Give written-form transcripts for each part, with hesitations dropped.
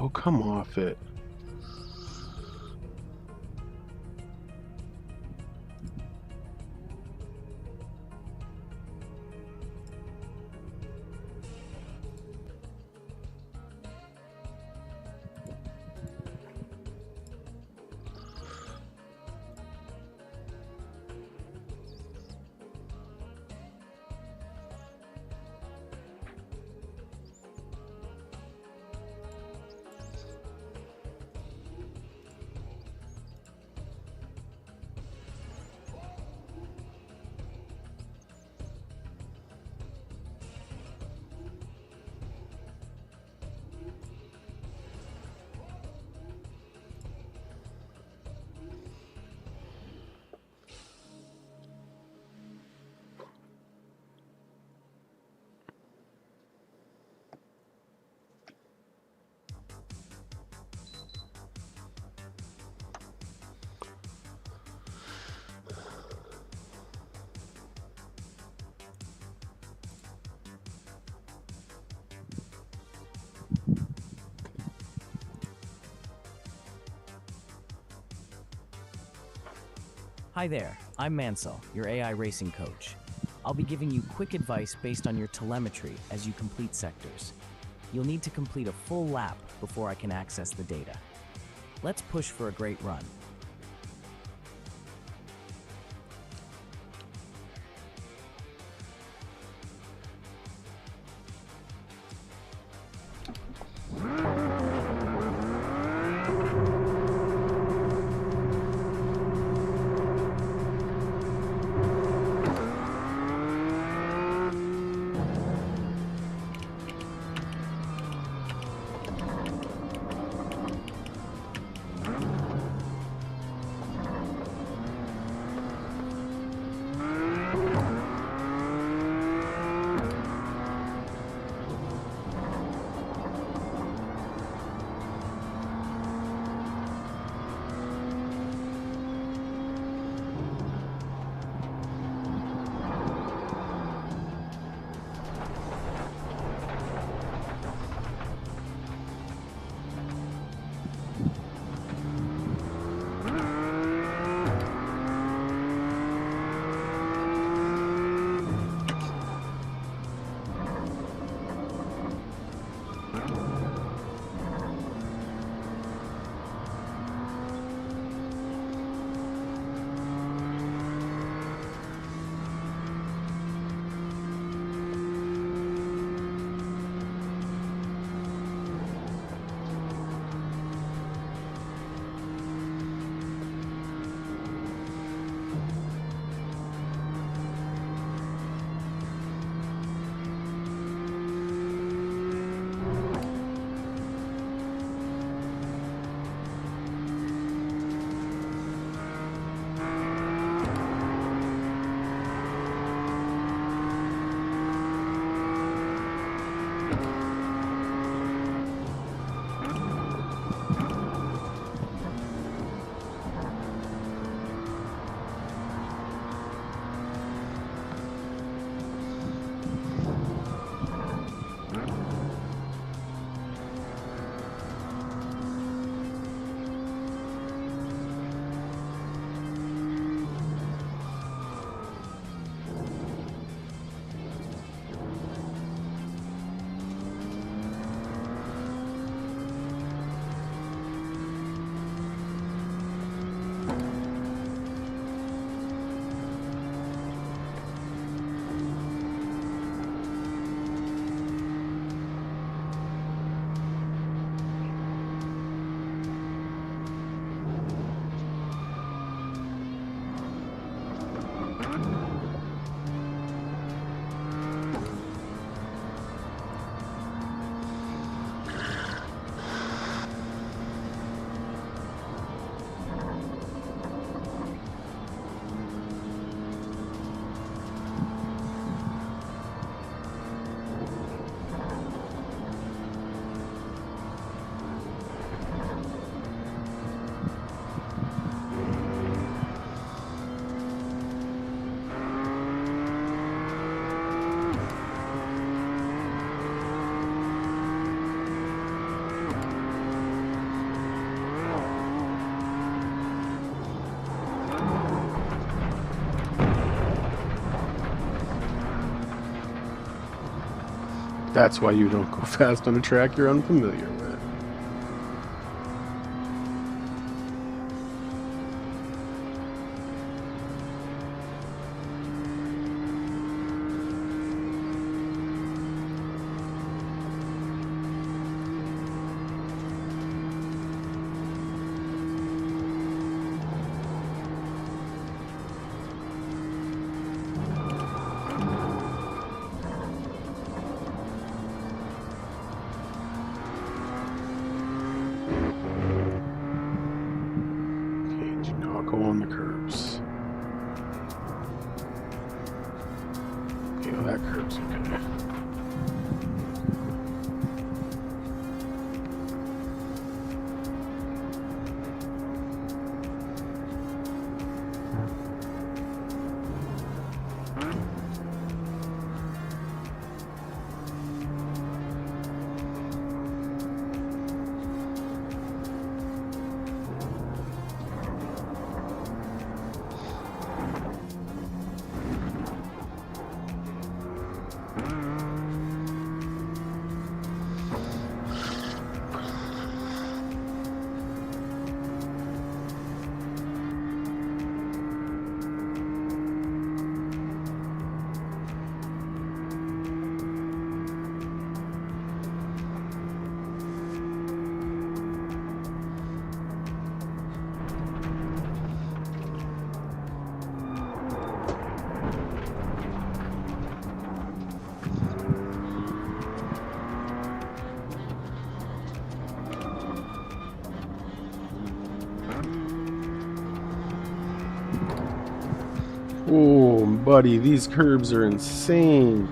Oh, come off it. Hi there, I'm Mansell, your AI racing coach. I'll be giving you quick advice based on your telemetry as you complete sectors. You'll need to complete a full lap before I can access the data. Let's push for a great run. That's why you don't go fast on a track you're unfamiliar with. Go on the curbs. Okay, well, that curb's okay. Oh, buddy, these curbs are insane.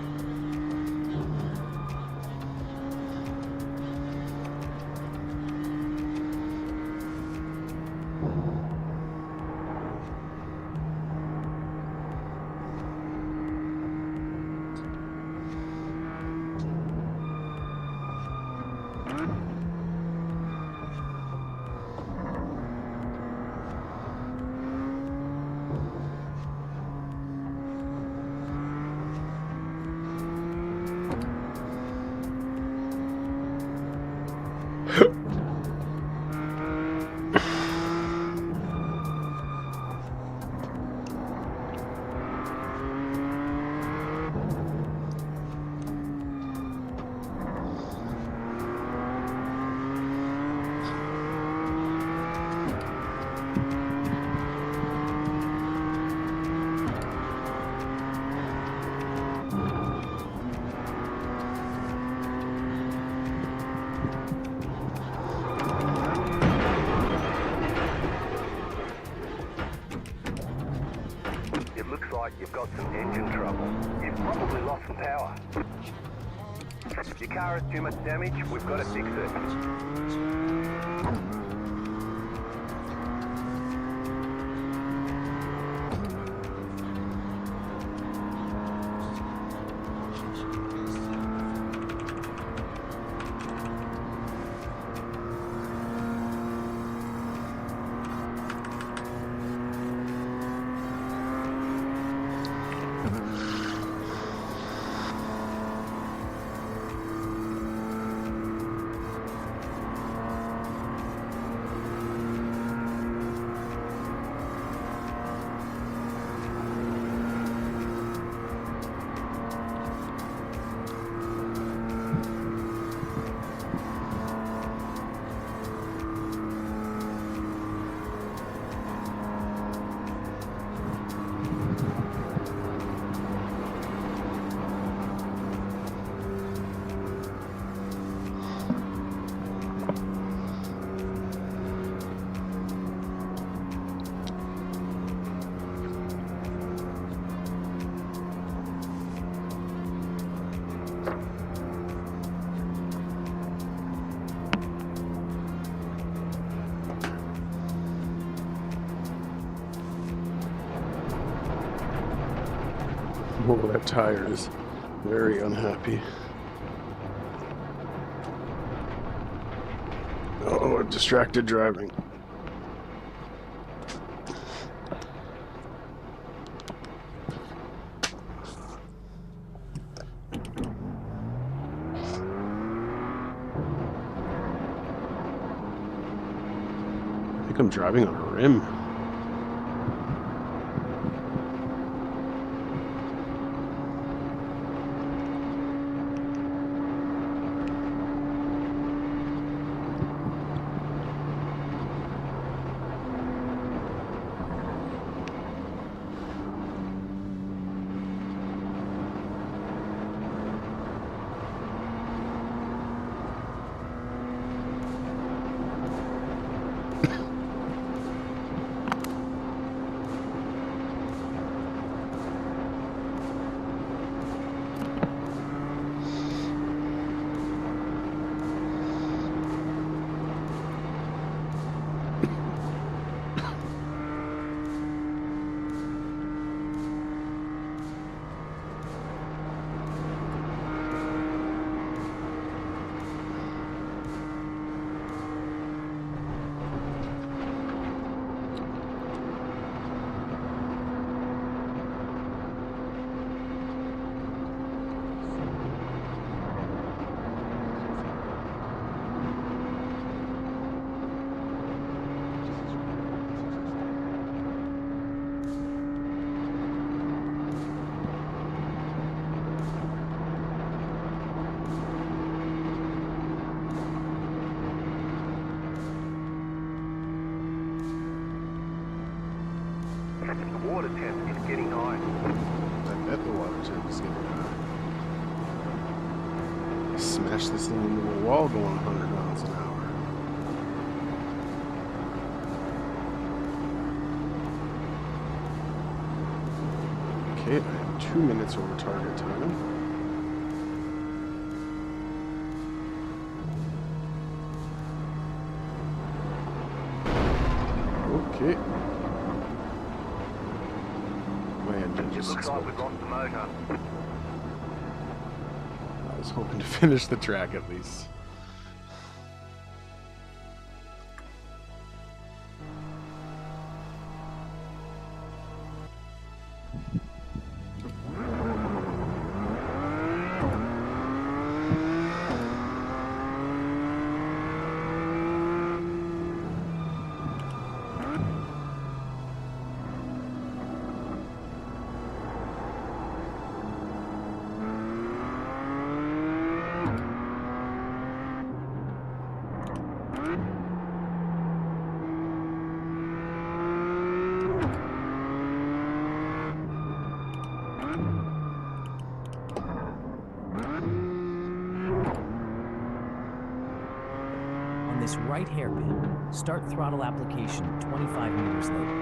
Like you've got some engine trouble. You've probably lost some power. If your car has too much damage, we've got to fix it. Oh, that tire is very unhappy. Oh, distracted driving. think I'm driving on a rim. The water temp is getting high. I bet the water temp is getting high. Smash this thing into a wall going 100 miles an hour. Okay, I have 2 minutes over target time. Okay. My engine It just looks like exploded. we've lost the motor. I was hoping to finish the track at least. On this right hairpin, start throttle application 25 meters later.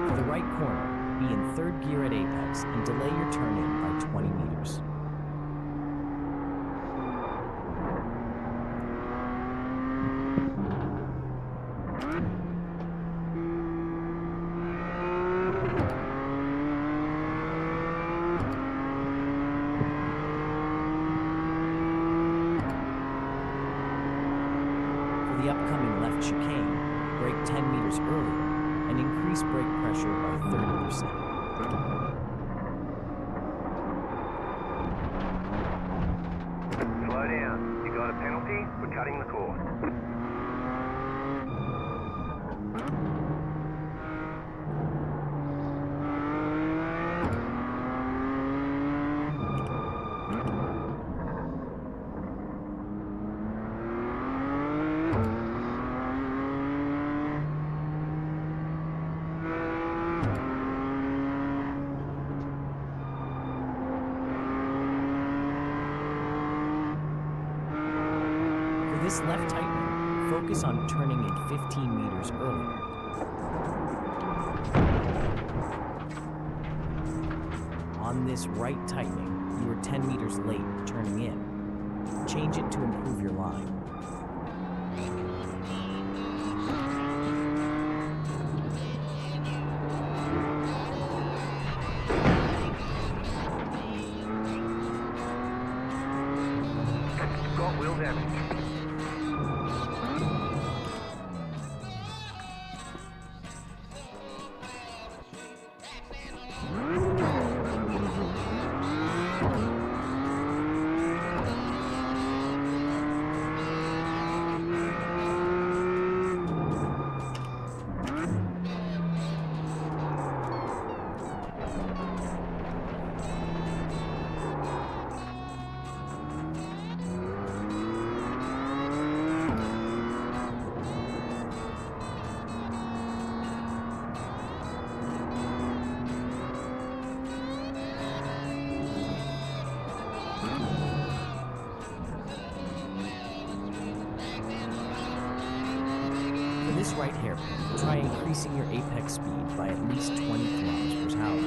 For the right corner, be in third gear at apex and delay your turn in by 20 meters. For the upcoming left chicane, brake 10 meters earlier and increase brake pressure by 30%. Slow down. You got a penalty? We're cutting the course. For this left tightening, focus on turning in 15 meters earlier. On this right tightening, you are 10 meters late turning in. Change it to improve your line. Got wheel damage. this right hairpin, try increasing your apex speed by at least 20 kilometers per hour.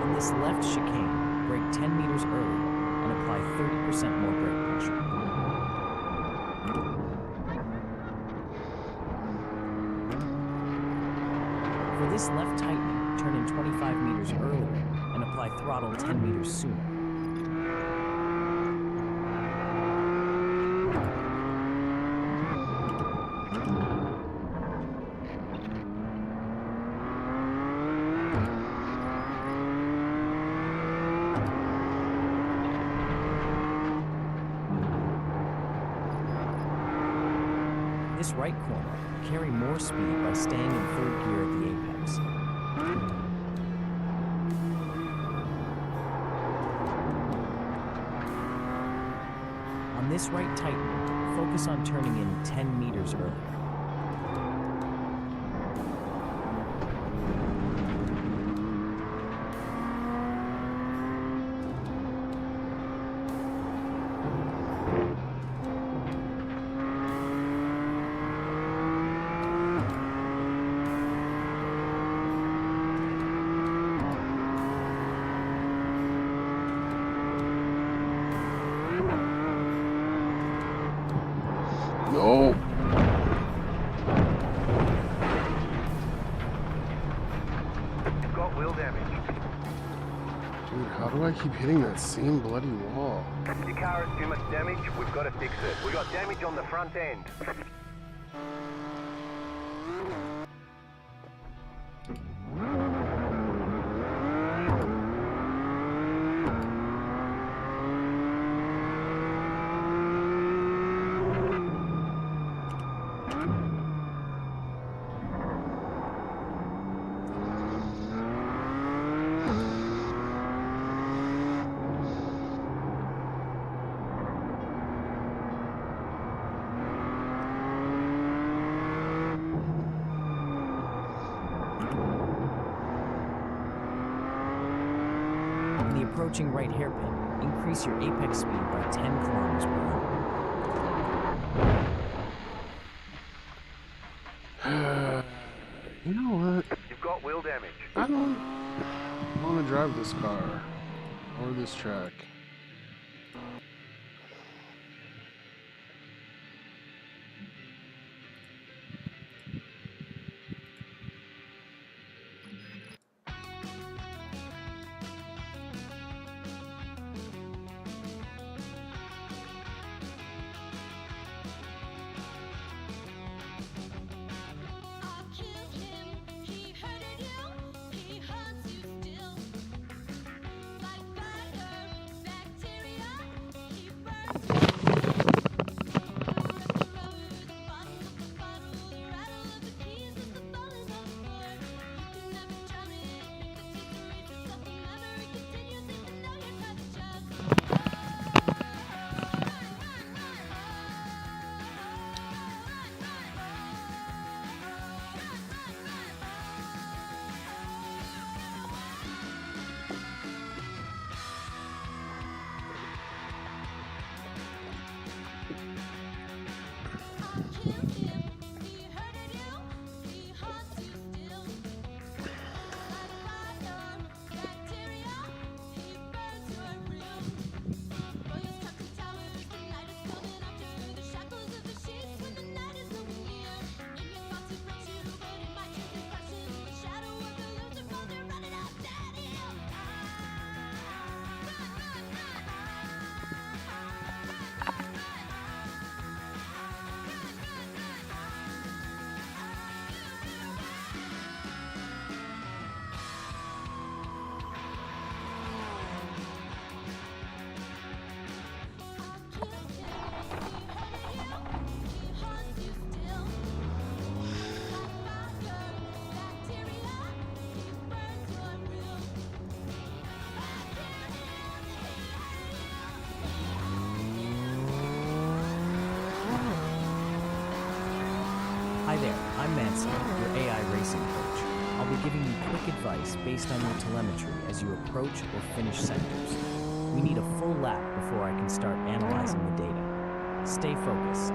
On this left chicane, brake 10 meters earlier and apply 30% more brake pressure. For this left tightening, turn in 25 meters earlier and apply throttle 10 meters sooner. This right corner, carry more speed by staying in third gear at the apex. On this right tightening, focus on turning in 10 meters earlier. No. Got wheel damage. Dude, how do I keep hitting that same bloody wall? Your car has too much damage. We've got to fix it. We got damage on the front end. On the approaching right hairpin, increase your apex speed by 10 kilometers per hour. You know what? You've got wheel damage. I don't want to drive this car or this track. I'm Mansell, your AI racing coach. I'll be giving you quick advice based on your telemetry as you approach or finish sectors. We need a full lap before I can start analyzing the data. Stay focused.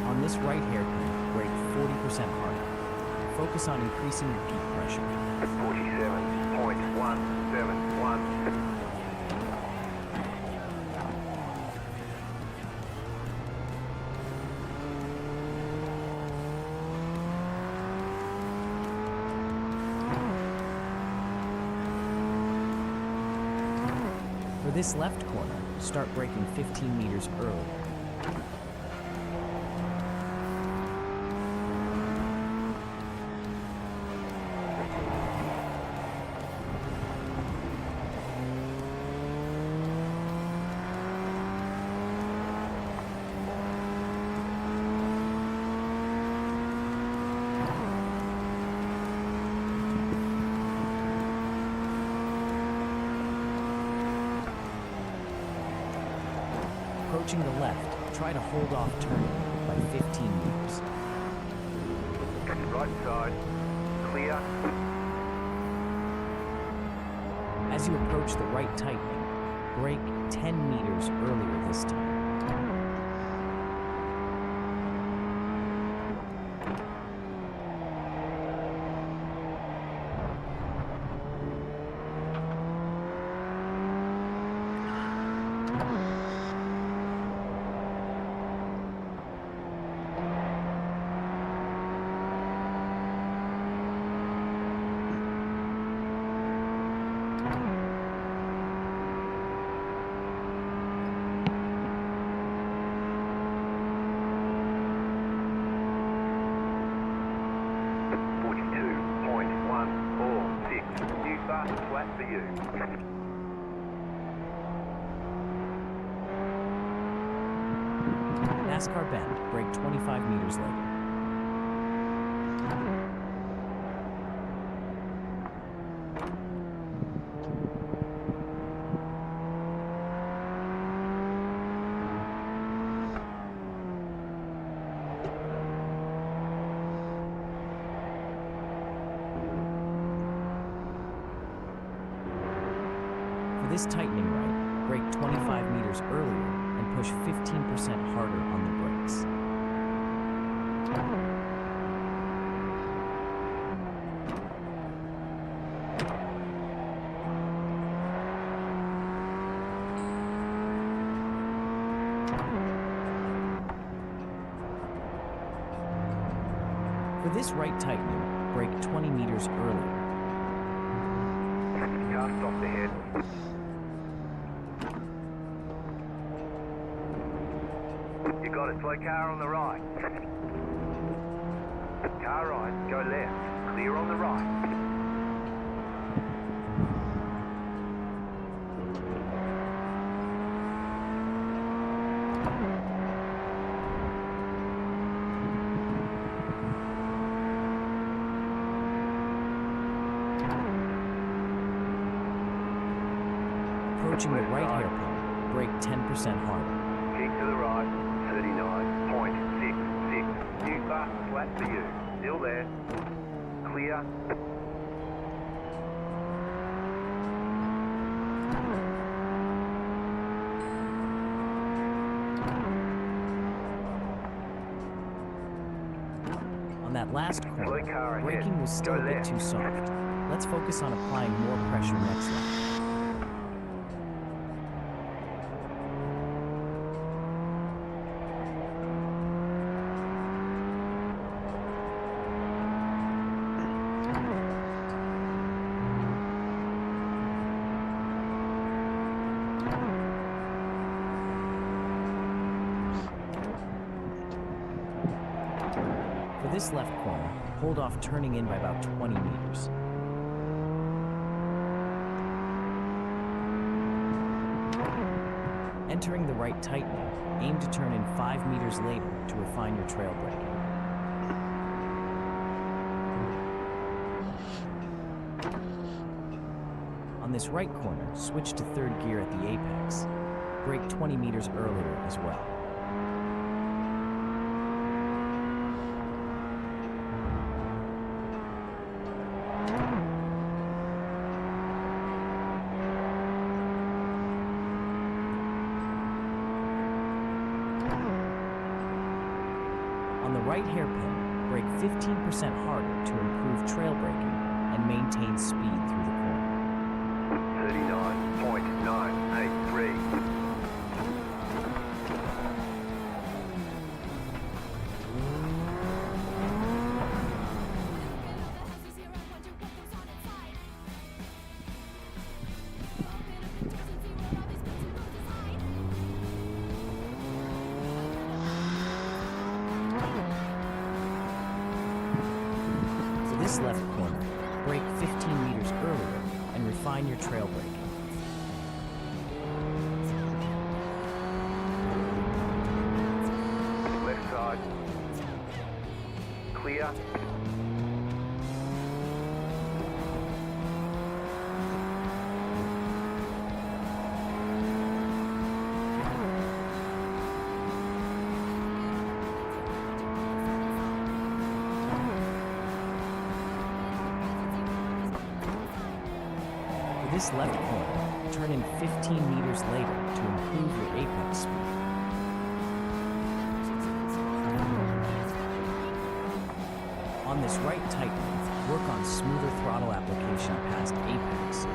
On this right hairpin, brake 40% harder. Focus on increasing your peak pressure. 47.171. For this left corner, start braking 15 meters earlier. Approaching the left, try to hold off turning by 15 meters. Right side, clear. As you approach the right tightening, brake 10 meters earlier this time. Flat for you. NASCAR bend, brake 25 meters later. For this tightening right, brake 25 meters earlier and push 15% harder on the brakes. For this right tightening, brake 20 meters earlier. Cast off the head. You got a slow car on the right. Car right, go left. Clear on the right. Approaching the right hairpin, brake 10% harder. Keep to the right, 39.66. New fastest lap for you. Still there. Clear. On that last Slow corner, car ahead. braking was still Go a bit left. too soft. Let's focus on applying more pressure next lap. For this left corner, hold off turning in by about 20 meters. Entering the right tightening, aim to turn in 5 meters later to refine your trail braking. On this right corner, switch to third gear at the apex. Brake 20 meters earlier as well. On the right hairpin, brake 15% harder to improve trail braking and maintain speed through the corner. 39.983. For this left corner, brake 15 meters earlier and refine your trail braking. Left side. Clear. For this left corner, turn in 15 meters later to improve your apex speed. On this right tightening, work on smoother throttle application past apex.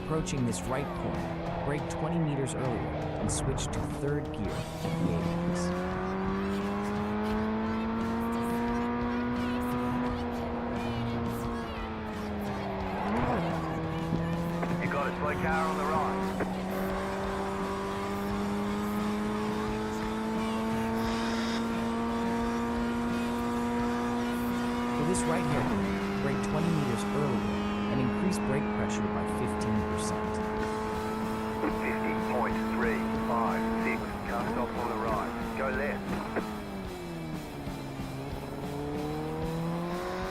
Approaching this right corner, brake 20 meters earlier and switch to third gear at the apex. You got a slow car on the right. For this right hairpin, brake 20 meters earlier and increase brake pressure by 15%. 50.356. Car stops on the right. Go left.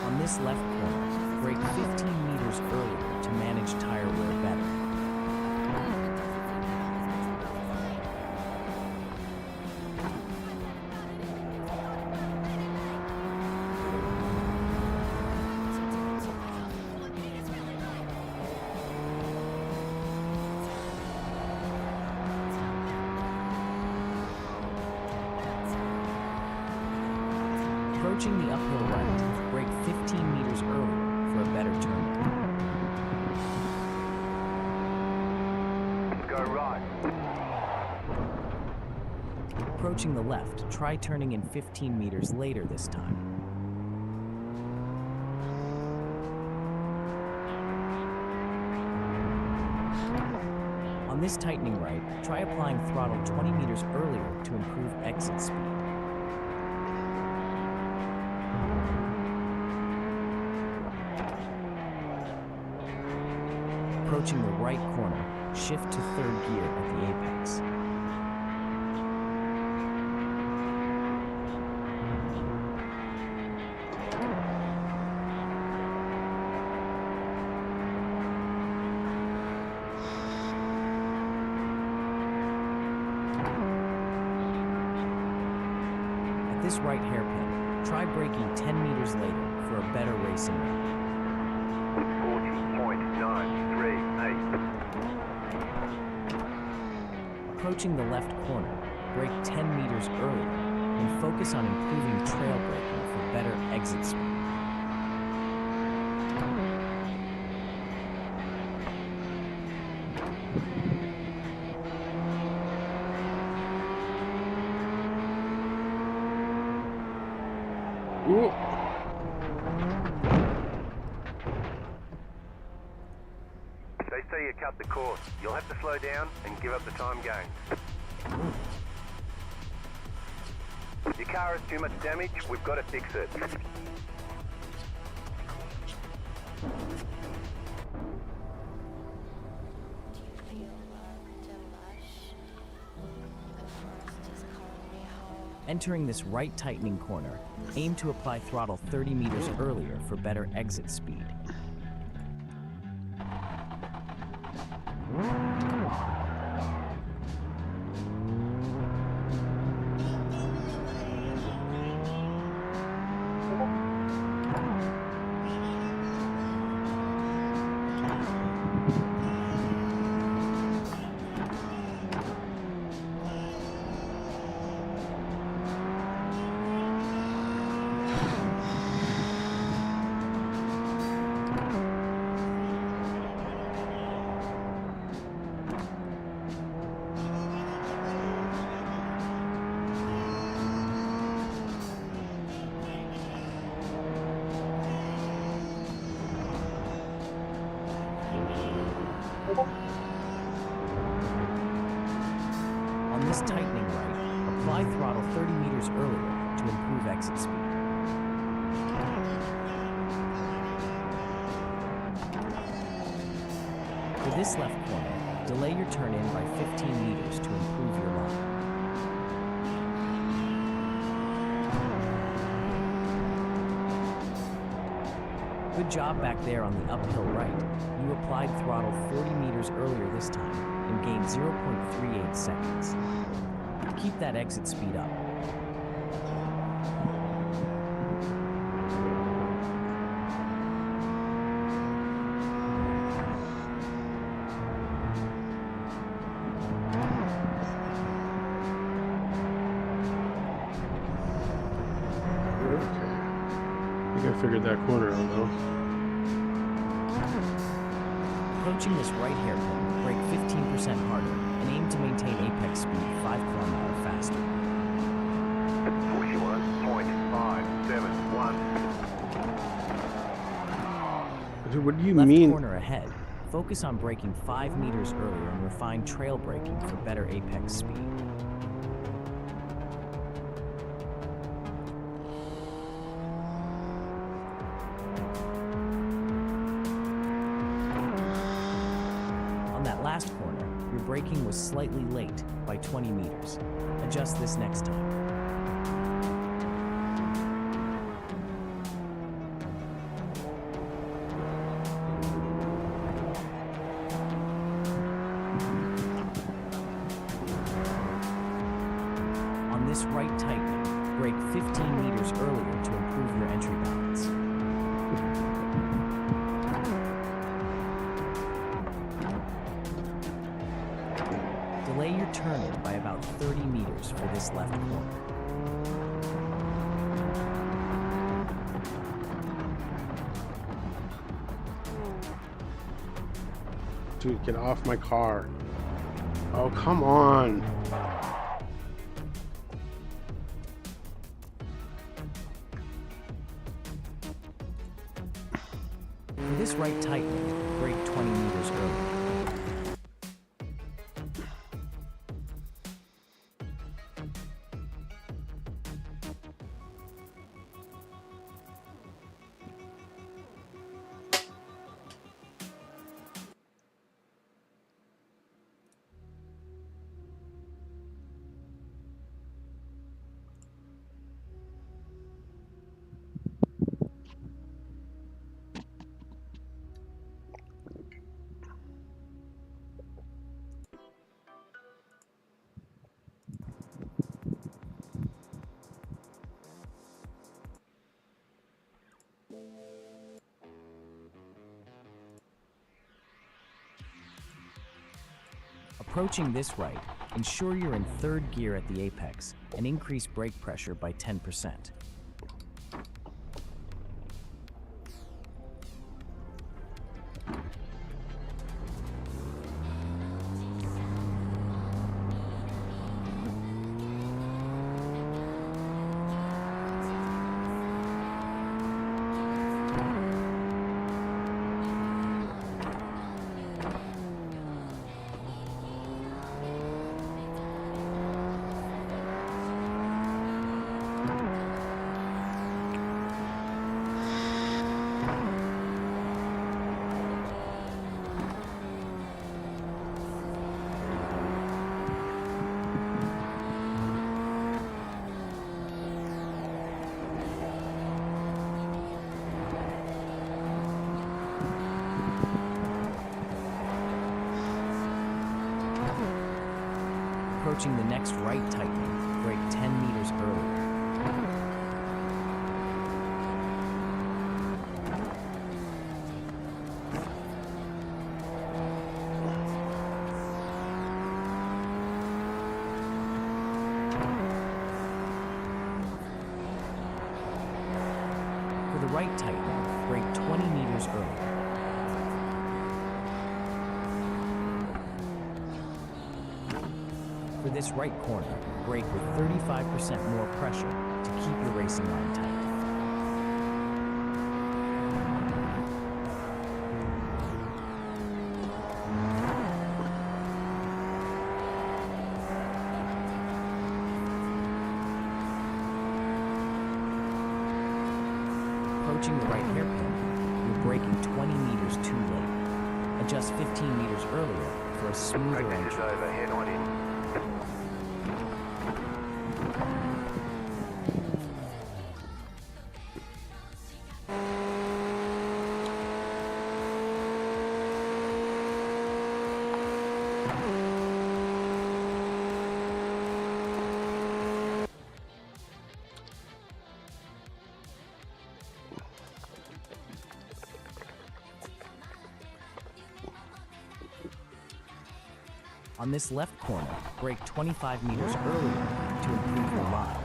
On this left corner, brake 15 meters earlier to manage tire wear better. Approaching the uphill right, brake 15 meters earlier for a better turn. Go right. Approaching the left, try turning in 15 meters later this time. On this tightening right, try applying throttle 20 meters earlier to improve exit speed. Approaching the right corner, shift to third gear at the apex. this right hairpin, try braking 10 meters later for a better racing rate. 40.938. Approaching the left corner, brake 10 meters earlier and focus on improving trail braking for better exit speed. Ooh. They say you cut the course. You'll have to slow down and give up the time gains. Your car has too much damage. We've got to fix it. Entering this right tightening corner, aim to apply throttle 30 meters earlier for better exit speed. On this tightening right, apply throttle 30 meters earlier to improve exit speed. For this left corner, delay your turn in by 15 meters to improve your line. Good job back there on the uphill right. You applied throttle 40 meters earlier this time and gained 0.38 seconds. Keep that exit speed up. I think I figured that corner out though. Approaching this right hairpin, brake 15% harder and aim to maintain apex speed 5 km faster. 41.571. Dude, what do you Left mean? corner ahead, focus on braking 5 meters earlier and refine trail braking for better apex speed. On that last corner, your braking was slightly late by 20 meters. Adjust this next time. On this right tightening, brake 15 meters earlier to improve your entry balance. Delay your turn-in by about 30 meters for this left corner. Dude, get off my car. Oh, come on. For this right tightening, brake 20 meters earlier. Approaching this right, ensure you're in third gear at the apex and increase brake pressure by 10%. Approaching the next right tightening, brake 10 meters earlier. For the right tightening, brake 20 meters earlier. For this right corner, brake with 35% more pressure to keep your racing line tight. Approaching the right hairpin, you're braking 20 meters too late. Adjust 15 meters earlier for a smoother Practice is entry. over. Head on in. On this left corner, brake 25 meters earlier to improve your line.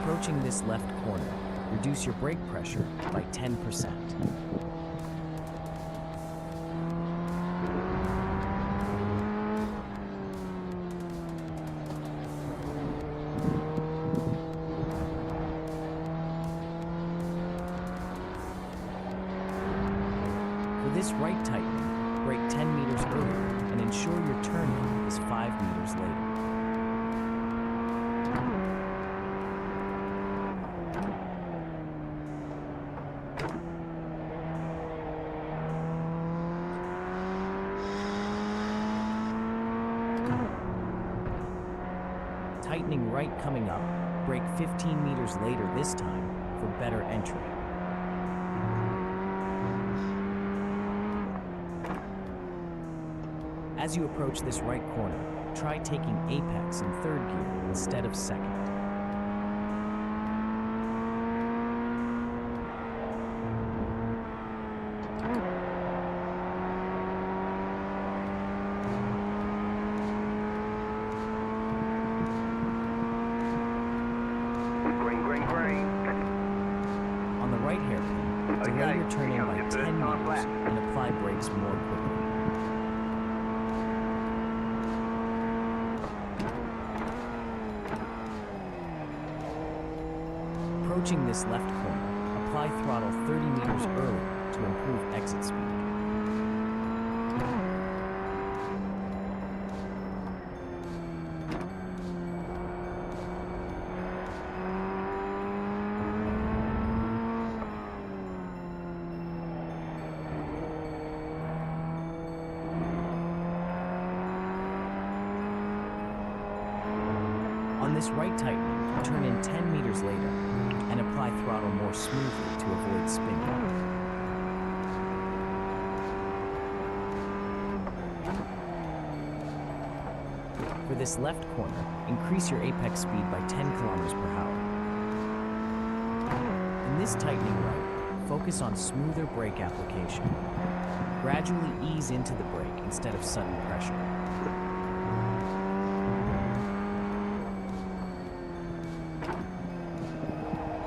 Approaching this left corner, reduce your brake pressure by 10%. For this right tightening, brake 10 meters earlier and ensure your turn-in is 5 meters later. Tightening right coming up, brake 15 meters later this time for better entry. As you approach this right corner, try taking apex in third gear instead of second. Green, green, green. On the right hairpin, delay Okay, your turn in here by comes your 10 first time meters lap. and apply brakes more quickly. Approaching this left corner, apply throttle 30 meters early to improve exit speed. On this right tightening, turn in 10 meters later and apply throttle more smoothly to avoid spinning. For this left corner, increase your apex speed by 10 kilometers per hour. In this tightening right, focus on smoother brake application. Gradually ease into the brake instead of sudden pressure.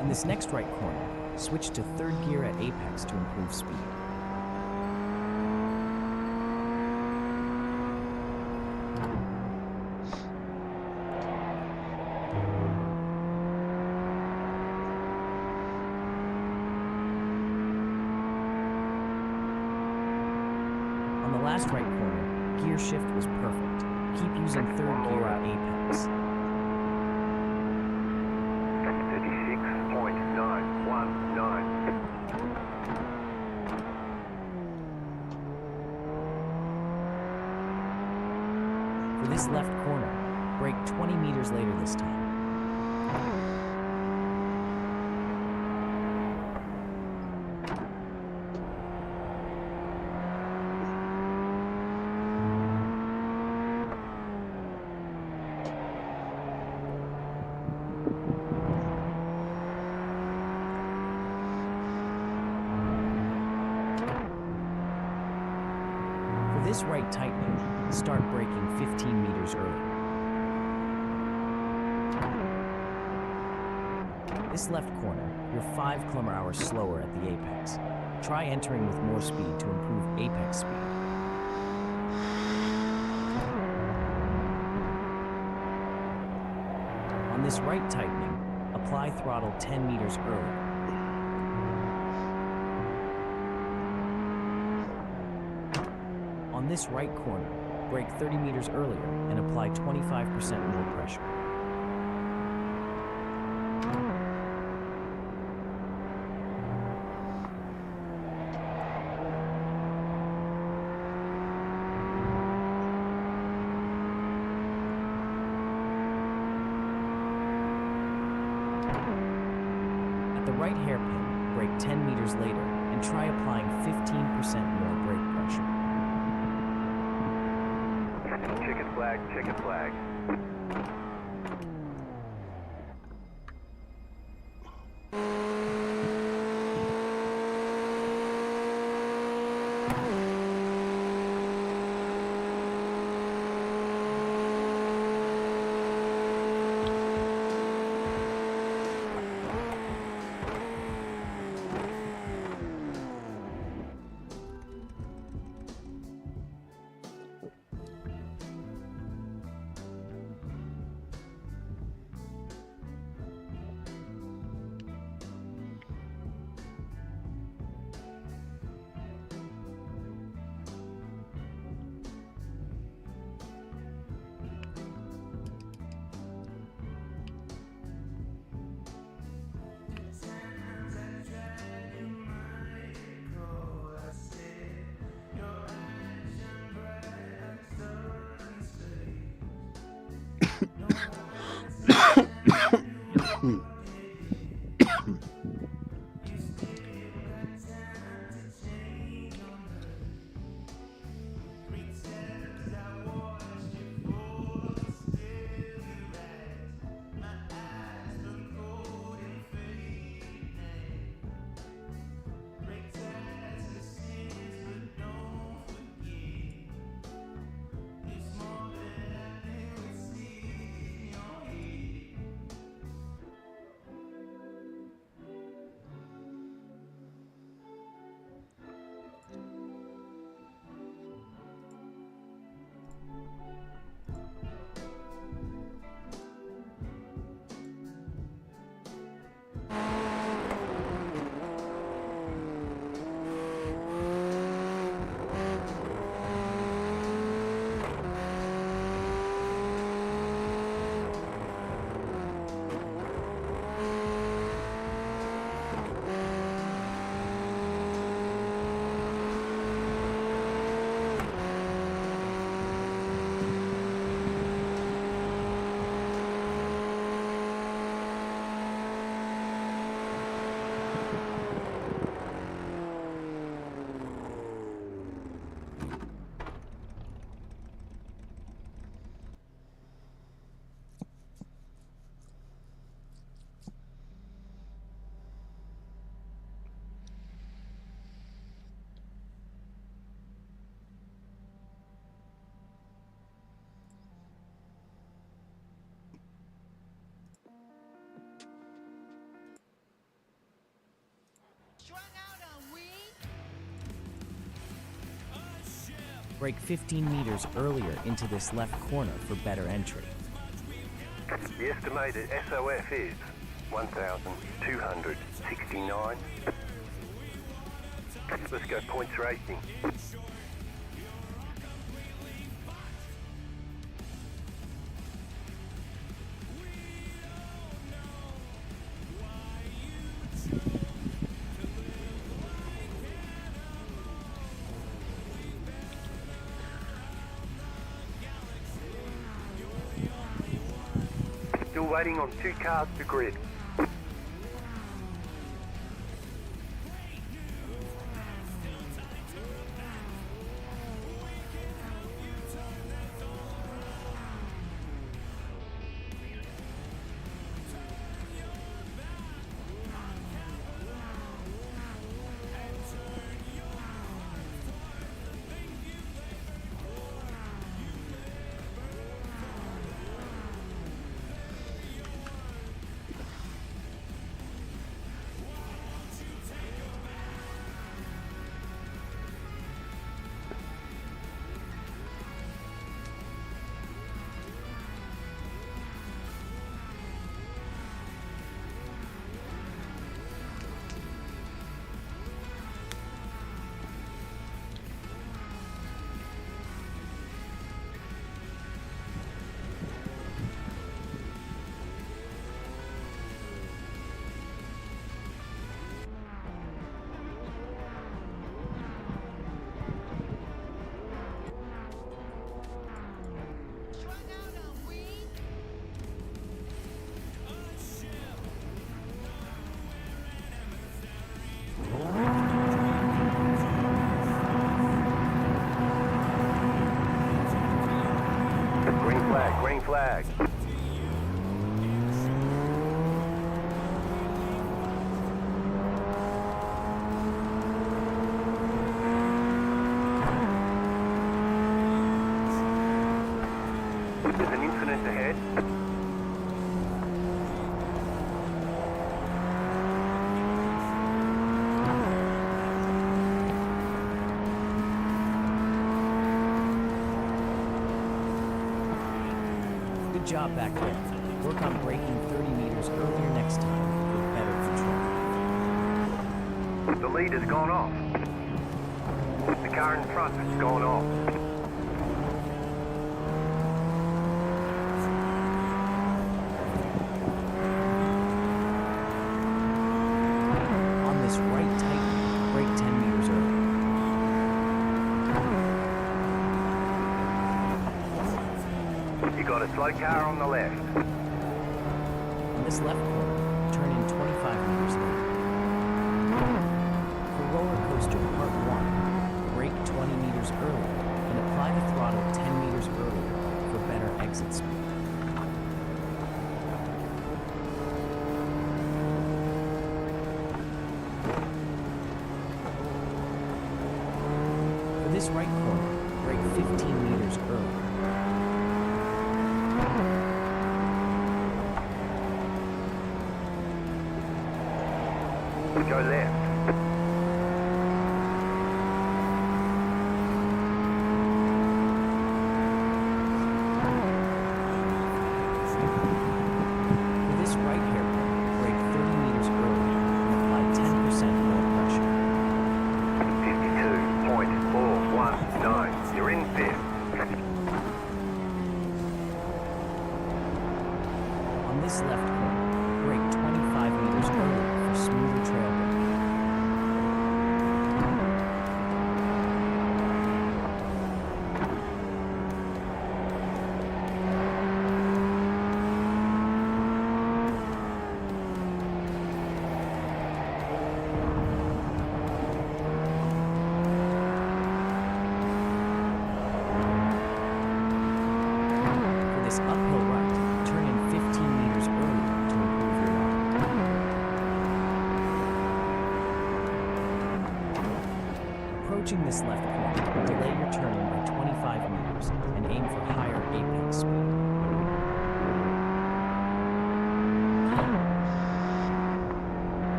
In this next right corner, switch to third gear at apex to improve speed. On the last right corner, gear shift was perfect. Keep using third gear at apex. 36.919. For this left corner, brake 20 meters later this time. For this right tightening, start braking 15 meters early. This left corner, you're 5 km/h slower at the apex. Try entering with more speed to improve apex speed. On this right tightening, apply throttle 10 meters early. On this right corner, brake 30 meters earlier and apply 25% more pressure. At the right hairpin, brake 10 meters later and try applying 15% more brake pressure. Chicken flag, chicken flag. Brake 15 meters earlier into this left corner for better entry. The estimated SOF is 1,269. Let's go points racing. Still waiting on 2 cars to grid. Green flag. There's an incident ahead. Good job back there. Work on braking 30 meters earlier next time for better control. The lead has gone off. The car in front has gone off. On this right tighten, brake 10 meters early. You got a slow car on the left. On this left corner, turn in 25 meters late. For roller coaster part 1, brake 20 meters earlier and apply the throttle 10 meters earlier for better exit speed. For this right corner, brake 15 meters earlier. Go left. For this right hairpin, brake 30 meters earlier and apply 10% more pressure. 52.419. You're in fifth. On this left corner, brake 25 meters earlier for smoother trail braking. For this uphill right, turn in 15 meters earlier to improve your line. Approaching this left corner, delay your turn in by 25 meters and aim for higher apex speed.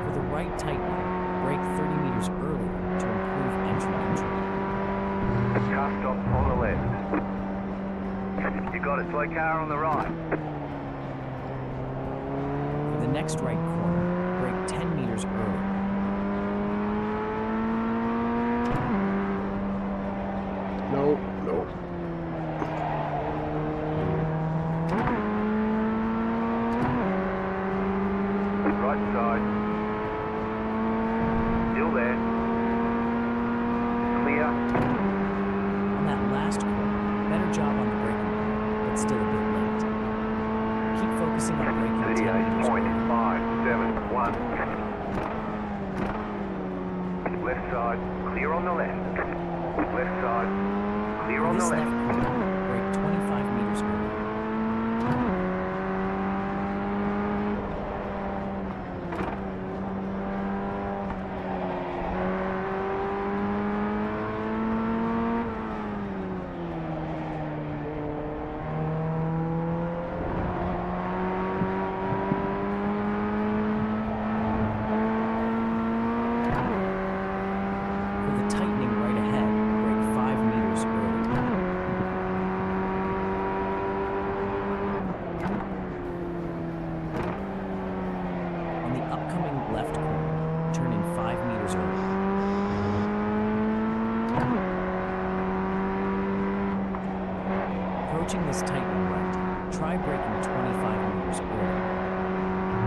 For the right tightening, brake 30 meters earlier to improve entry control. Car stop got a slow car on the right. For the next right corner, brake 10 meters early. Nope, nope. Right side. Still there. Clear. On that last corner, better job on the braking wheel, but still a bit late. Keep focusing on braking 10 meters early. 38.571. Left side, clear on the left. Left side, clear For on the this left. left corner, brake 25 meters early. For the tightening right ahead, brake 5 meters early. On the upcoming left corner, turn in 5 meters early. Approaching this tightening right, try braking 25 meters early.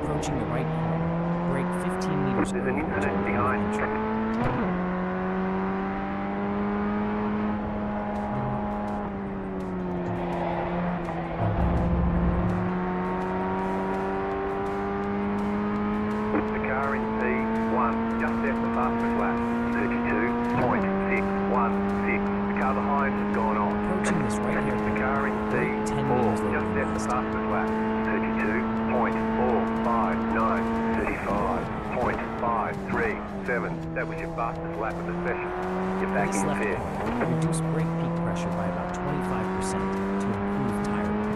Approaching the right corner, brake 15 meters There's early. an to incident avoid behind. entry. The car in P1 just left the fastest lap. 32.616. The car behind has gone on. Approaching this right The hairpin, car in brake 10 P4 meters later just than left the last. fastest lap. 32.459. 35.537. That was your fastest lap of the session. You're For back this in left fifth. corner, reduce brake peak pressure by about 25% to improve tire wear.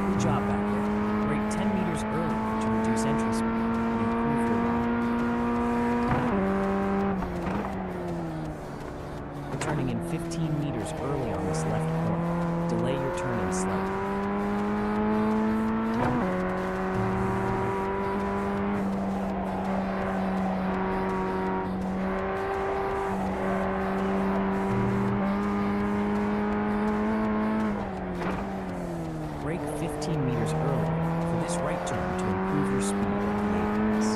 Good job back there. Brake 10 meters early to reduce entry speed and improve your ride. You're turning in 15 meters early on this left corner. Delay your turn in slightly. Brake 15 meters early for this right turn to improve your speed at the apex.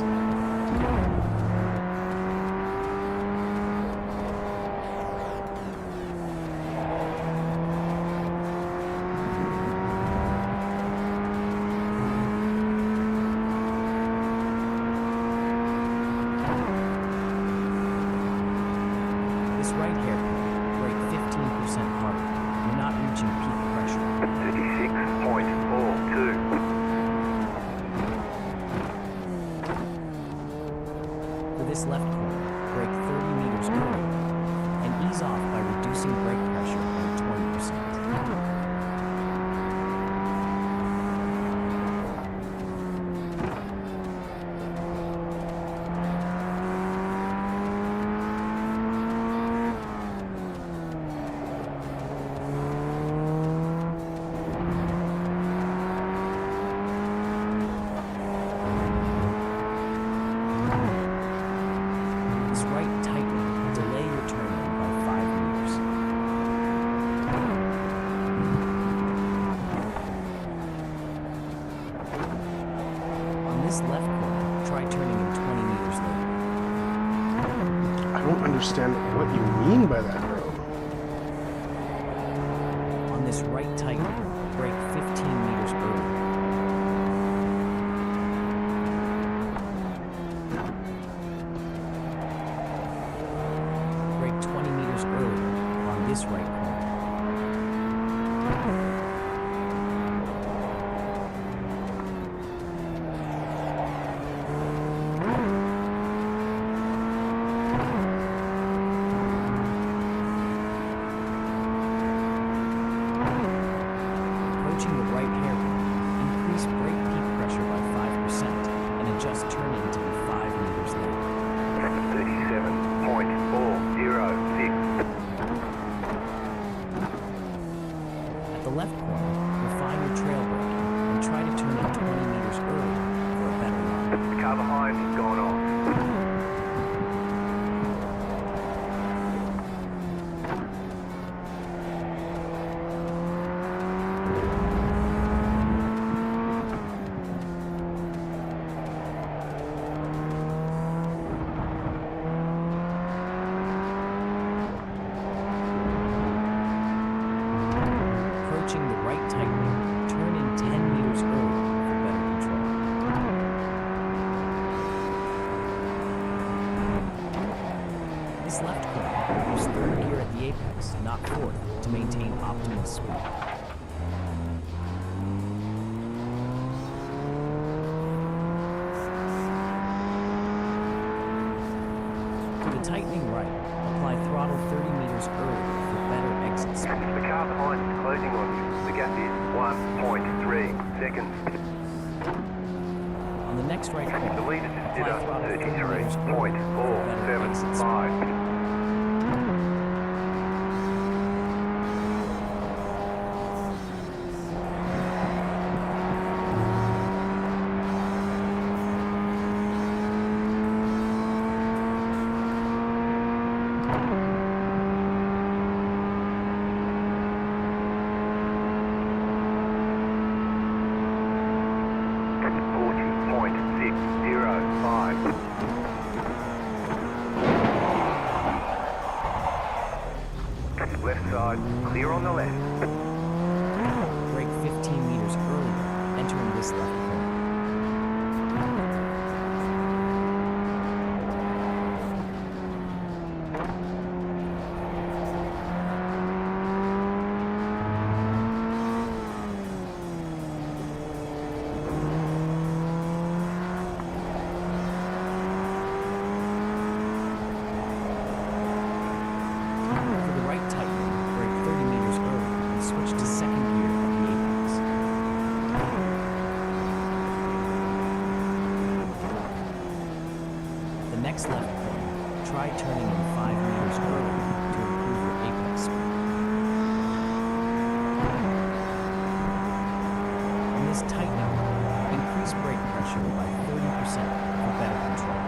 This right hairpin, brake 15% harder. You're not reaching peak pressure. 36.42. For this left corner, brake 30 meters early and ease off by reducing brake pressure by 20%. This right tightening, delay your turn in by 5 meters. On this left corner, try turning in 20 meters later. I don't understand what you mean by that, bro. On this right tightening, brake 15 meters early. Brake 20 meters earlier on this right corner. Approaching the right hairpin, increase brake peak pressure by 5% and adjust turning to be 5 meters late. 37.406. At the left corner, refine your trail braking and try to turn in 20 meters early for a better run. The car behind has gone off. Approaching the right tightening, turn in 10 meters early for better control. This left corner, use third gear at the apex, not fourth, to maintain optimal speed. For the tightening right, apply throttle 30 meters early for better exit speed. The car behind is closing on you. The gap is 1.3 seconds. On the next right corner, The leader just did apply a throttle 30 meters early for better exit speed. 33.475. Left side, clear on the left. Brake 15 meters earlier, entering this left corner. For the right tightening, brake 30 meters early and switch to second gear at the apex. The next left corner, try turning in 5 meters early to improve your apex speed. On this tightening, increase brake pressure by 30% for better control.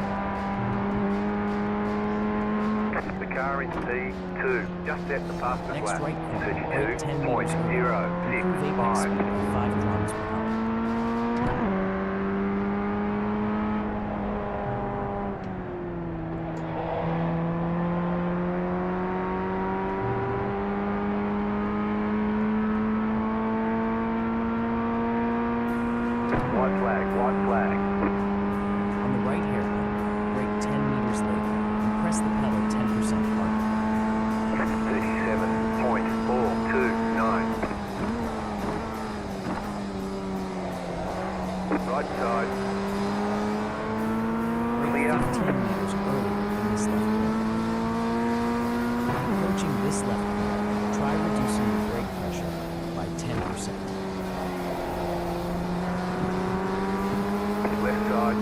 The car in P2, just set the fastest Next lap. right corner, brake 10 meters early. Improve apex speed 32.065. by 5 kilometers per hour. White flag, white flag. On the right hairpin, brake 10 meters late and press the pedal 10% harder. 37.429. Right side, Brake clear. 15 meters earlier in this left corner. Approaching this left corner, try reducing your brake pressure by 10%. Left side,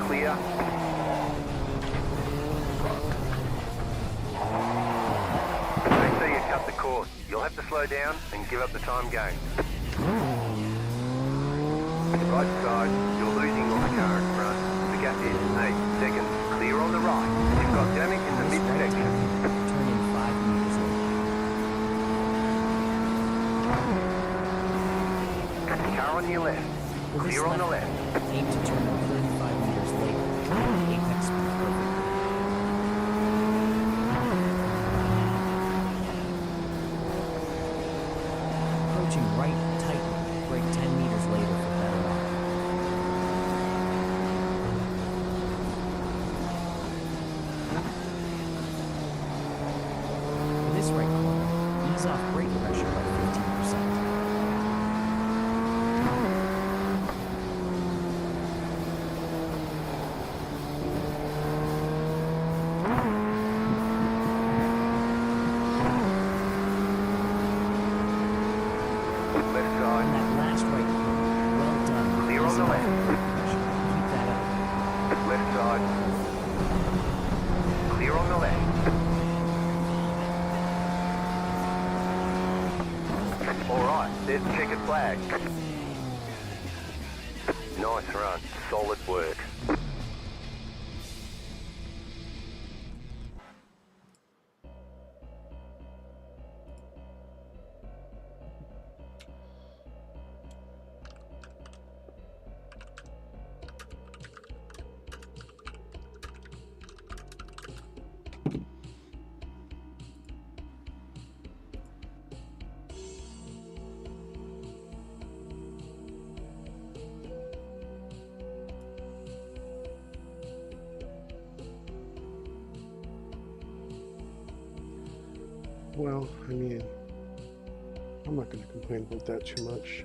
clear. Don't say you cut the course. You'll have to slow down and give up the time gain. Right side, you're losing on the car in front. The gap is 8 seconds. Clear on the right. You've got damage in the This right midsection. tightening, turn in 5 meters late. Car on your left. For this Clear on the left left. corner, aim to turn in 35 meters late, apex speed perfectly. Approaching right, tighten, brake 10 meters later for better run. For this right corner, ease off brake pressure by 15%. Right, there's the checkered flag. Nice run. Solid work. Well, I mean, I'm not going to complain about that too much.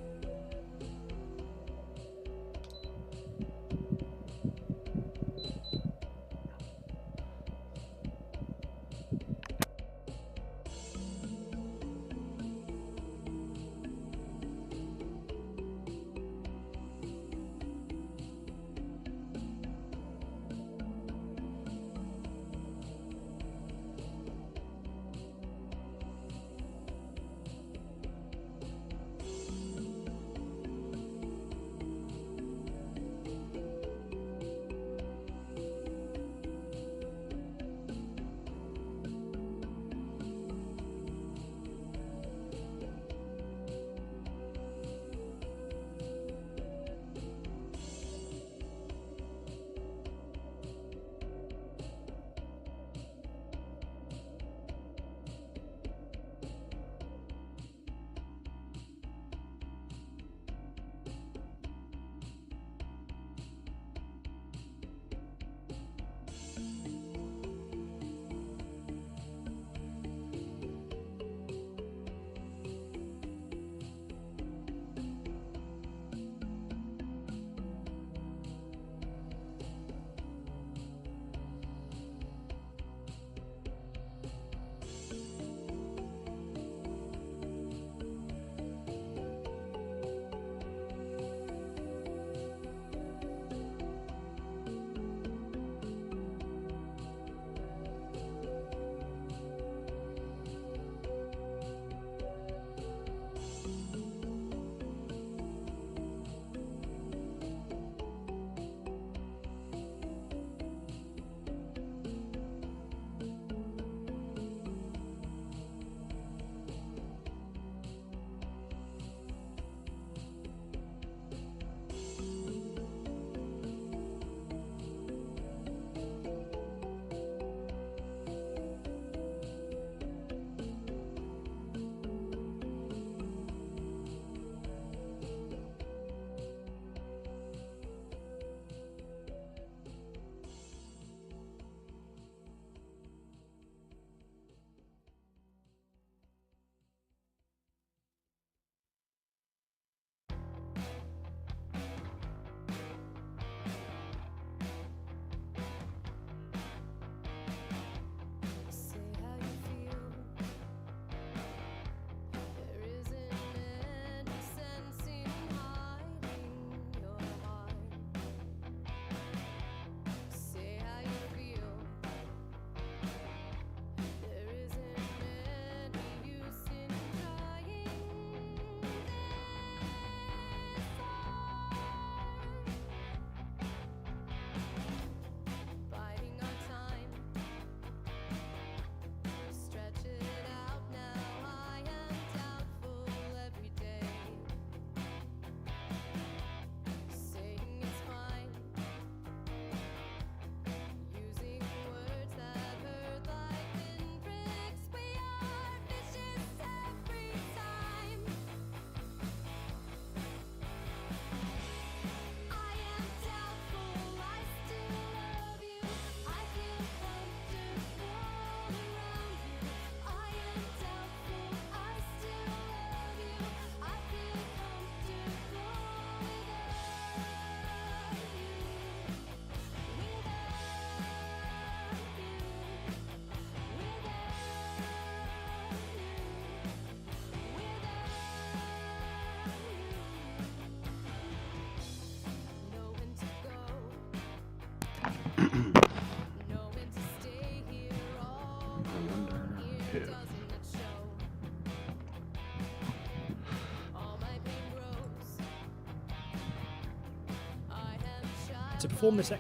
To perform this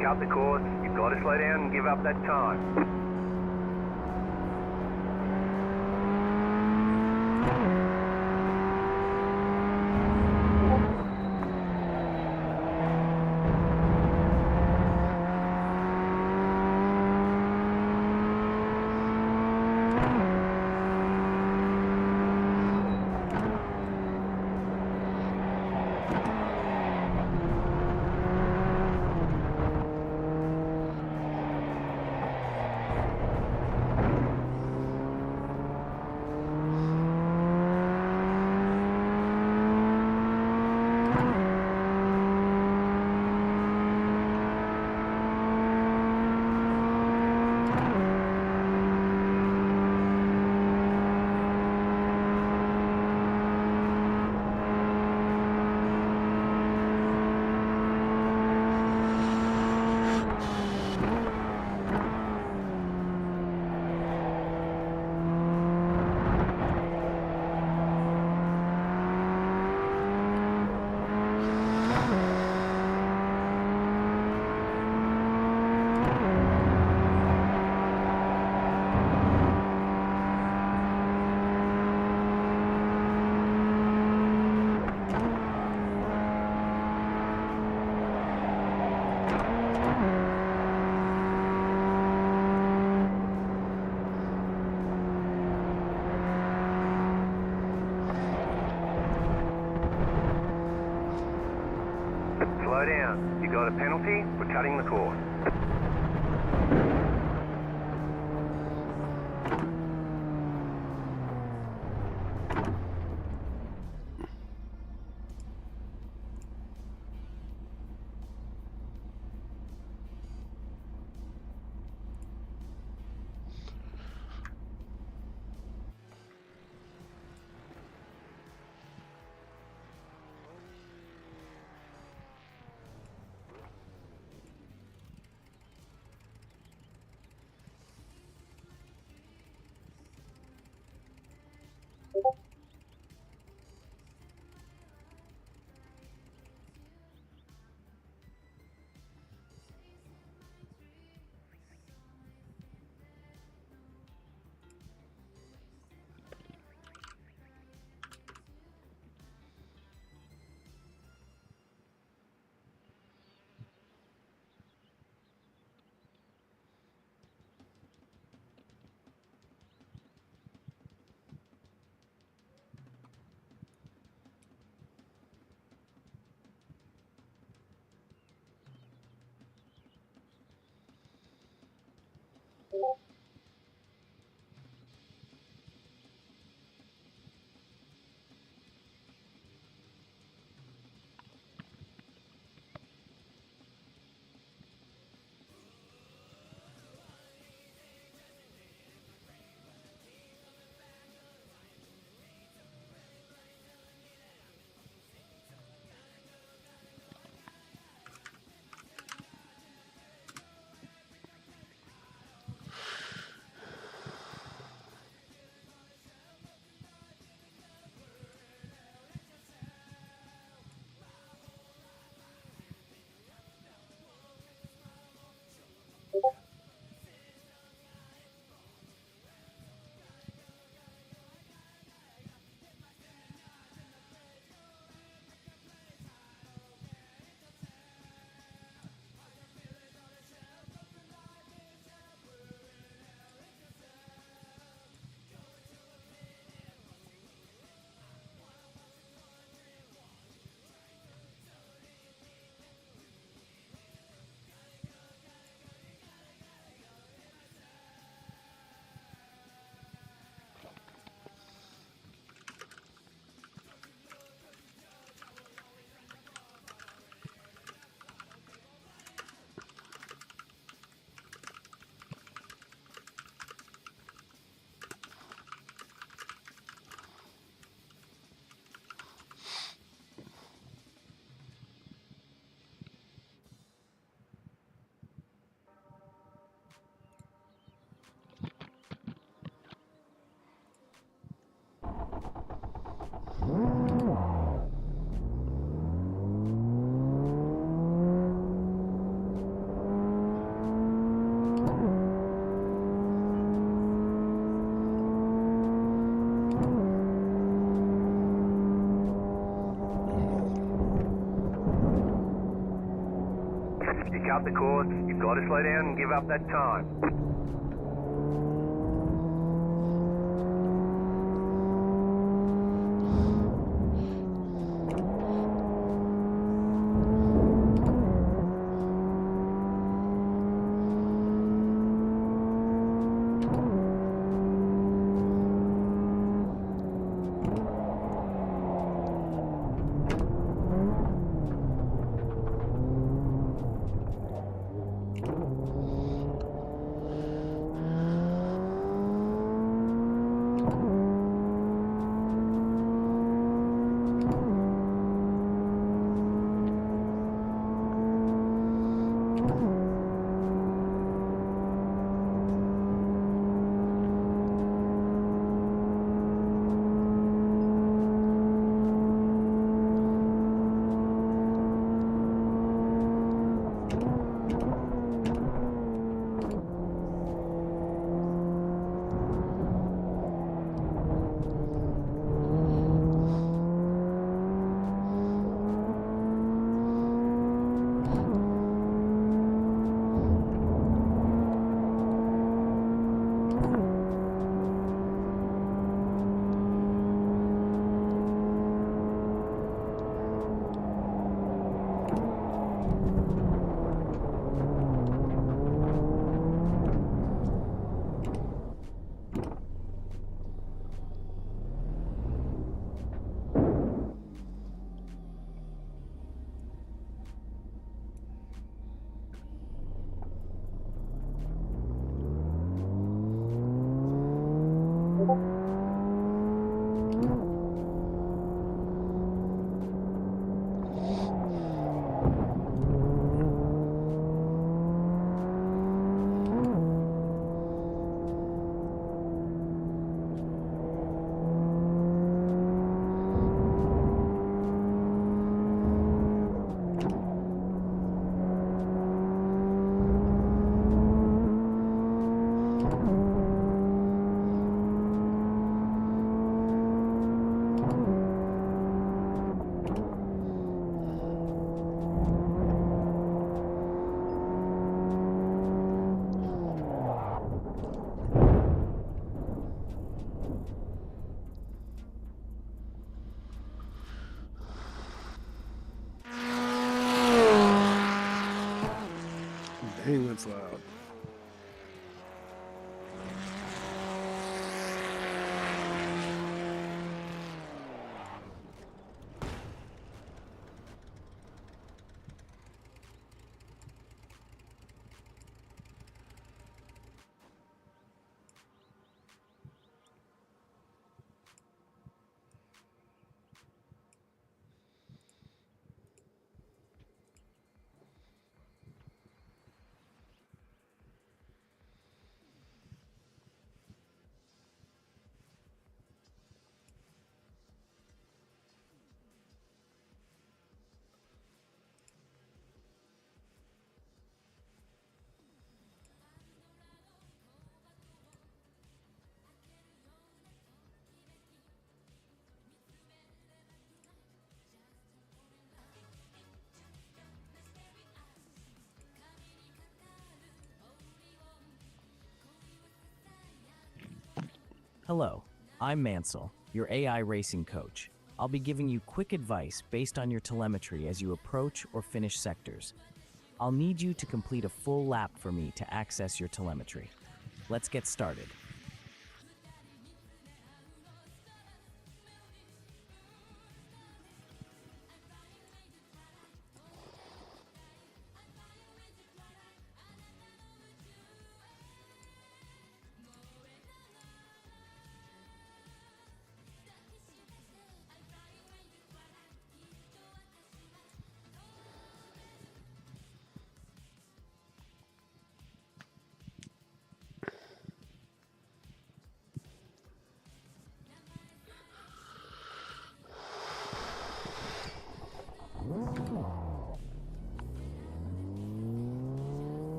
Cut the course, you've got to slow down and give up that time. down. You got a penalty for cutting the course. You cut the course, you've got to slow down and give up that time. it's loud. Hello, I'm Mansell, your AI racing coach. I'll be giving you quick advice based on your telemetry as you approach or finish sectors. I'll need you to complete a full lap for me to access your telemetry. Let's get started.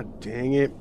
God dang it.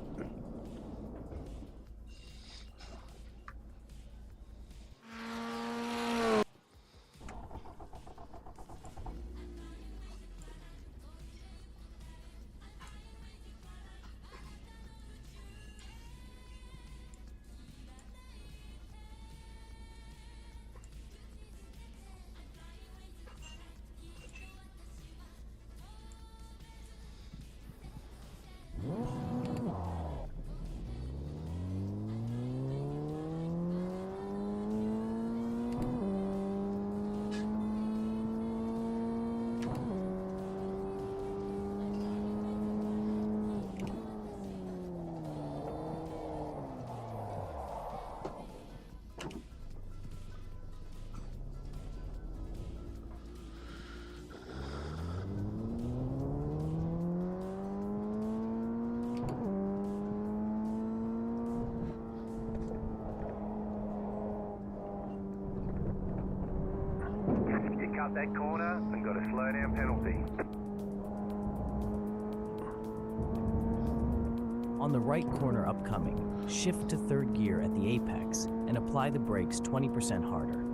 You cut that corner and got a slow down penalty. On the right corner upcoming, shift to third gear at the apex and apply the brakes 20% harder.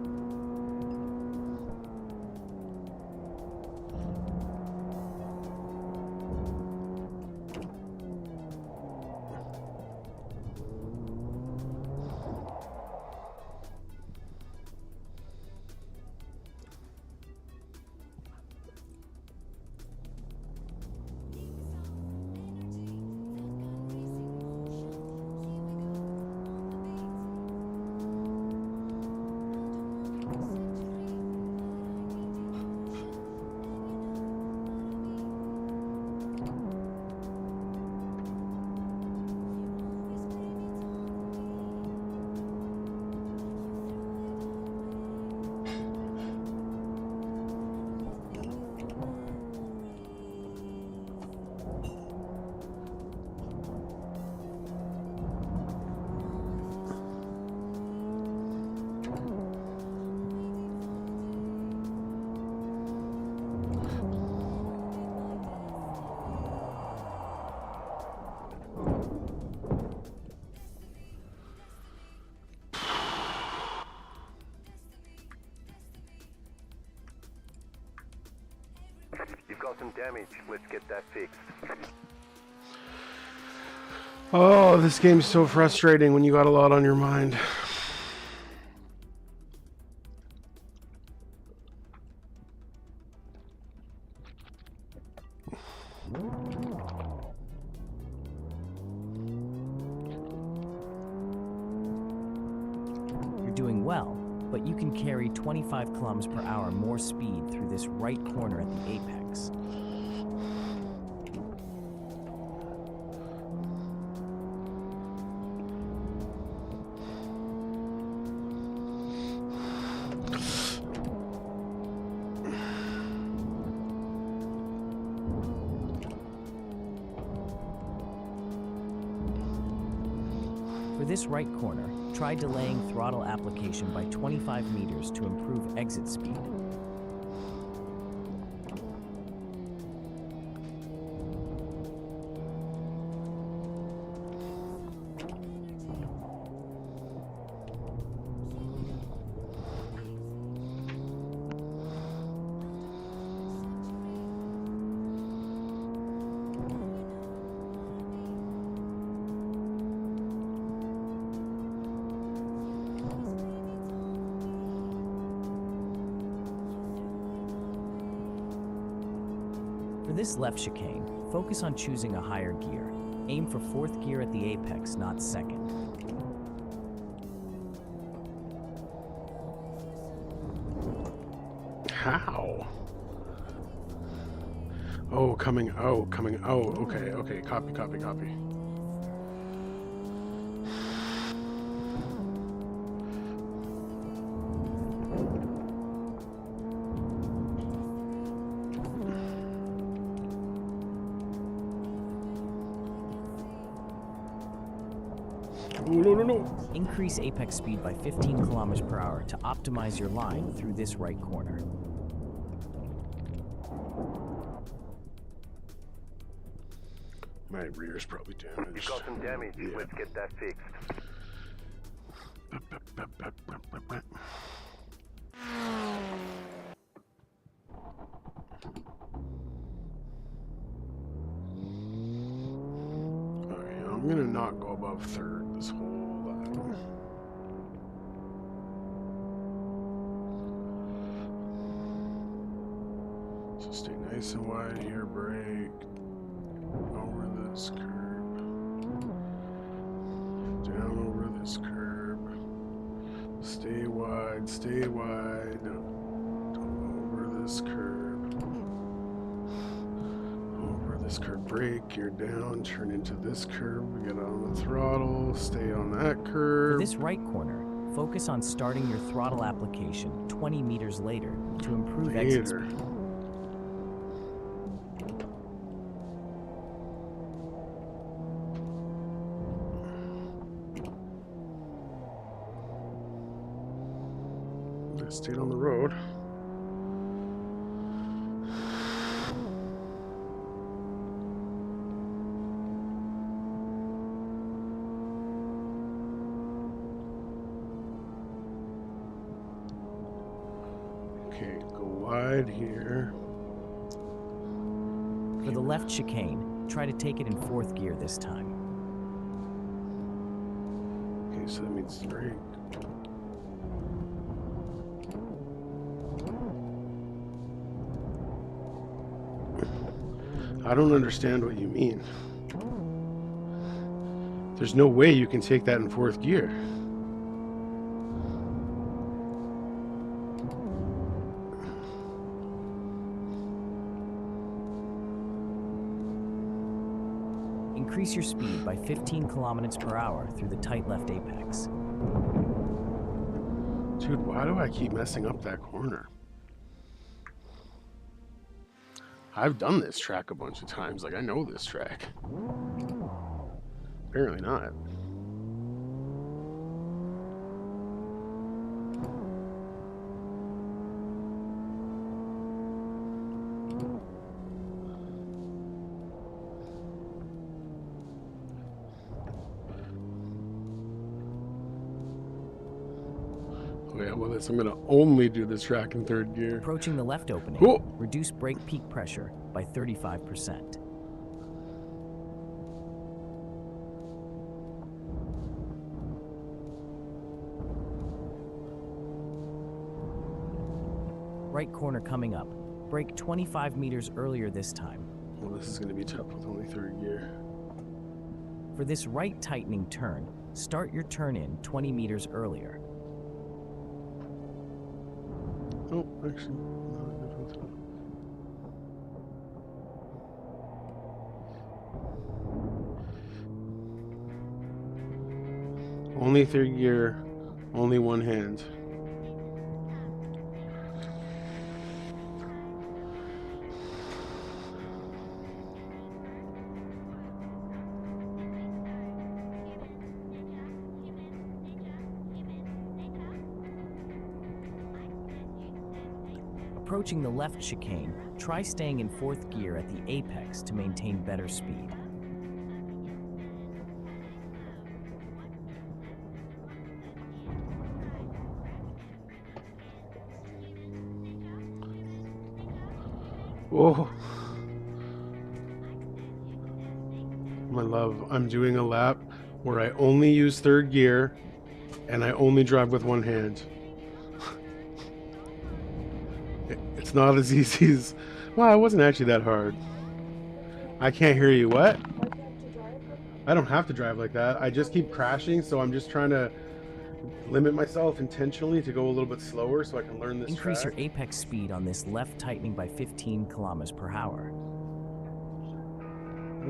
got some damage. Let's get that fixed. Oh, this game's so frustrating when you got a lot on your mind. You're doing well, but you can carry 25 kilometers per hour more speed through this right corner at the apex. For this right corner, try delaying throttle application by 25 meters to improve exit speed. For this left chicane, focus on choosing a higher gear. Aim for 4th gear at the apex, not 2nd. How? Oh, coming out, coming out. Okay, okay, copy, copy, copy. No. Increase apex speed by 15 kilometers per hour to optimize your line through this right corner. My rear's probably damaged. You've got some damage. Yeah. Let's get that fixed. Okay, I'm gonna not go above 3rd this whole lap. So stay nice and wide here, brake. Over this curb. Down over this curb. Stay wide, stay wide. Over this curb. Over this curb. Brake, gear down, turn into this curb. Get on the throttle, stay on that For curb. this right corner, focus on starting your throttle application 20 meters later to improve exit Later. speed. I stayed on the road. Okay, go wide here. For the left chicane, try to take it in 4th gear this time. Okay, so that means brake. I don't understand what you mean. There's no way you can take that in 4th gear. Increase your speed by 15 kilometers per hour through the tight left apex. Dude, why do I keep messing up that corner? I've done this track a bunch of times. Like, I know this track. Apparently not. Oh yeah, well, I'm gonna only do this track in third gear. Approaching the left opening, Oh. reduce brake peak pressure by 35%. Right corner coming up. Brake 25 meters earlier this time. Well, this is gonna be tough with only third gear. For this right tightening turn, start your turn in 20 meters earlier. Oh, actually, not a good hotel. Only third gear, only one hand. Approaching the left chicane, try staying in fourth gear at the apex to maintain better speed. Whoa. My love, I'm doing a lap where I only use third gear and I only drive with one hand. It's not as easy as... Well, it wasn't actually that hard. I can't hear you. What? I don't have to drive like that. I just keep crashing, so I'm just trying to limit myself intentionally to go a little bit slower so I can learn this Increase track. your apex speed on this left tightening by 15 kilometers per hour.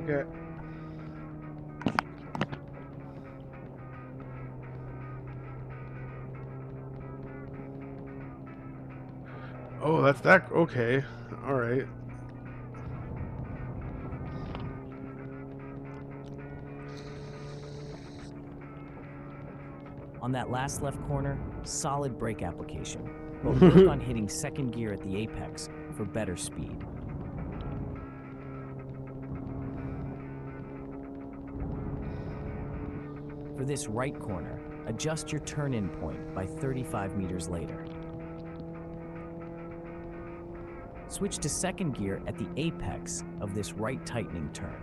Okay. Oh, that's that. Okay. All right. On that last left corner, solid brake application, but work on hitting second gear at the apex for better speed. For this right corner, adjust your turn-in point by 35 meters later. Switch to second gear at the apex of this right tightening turn.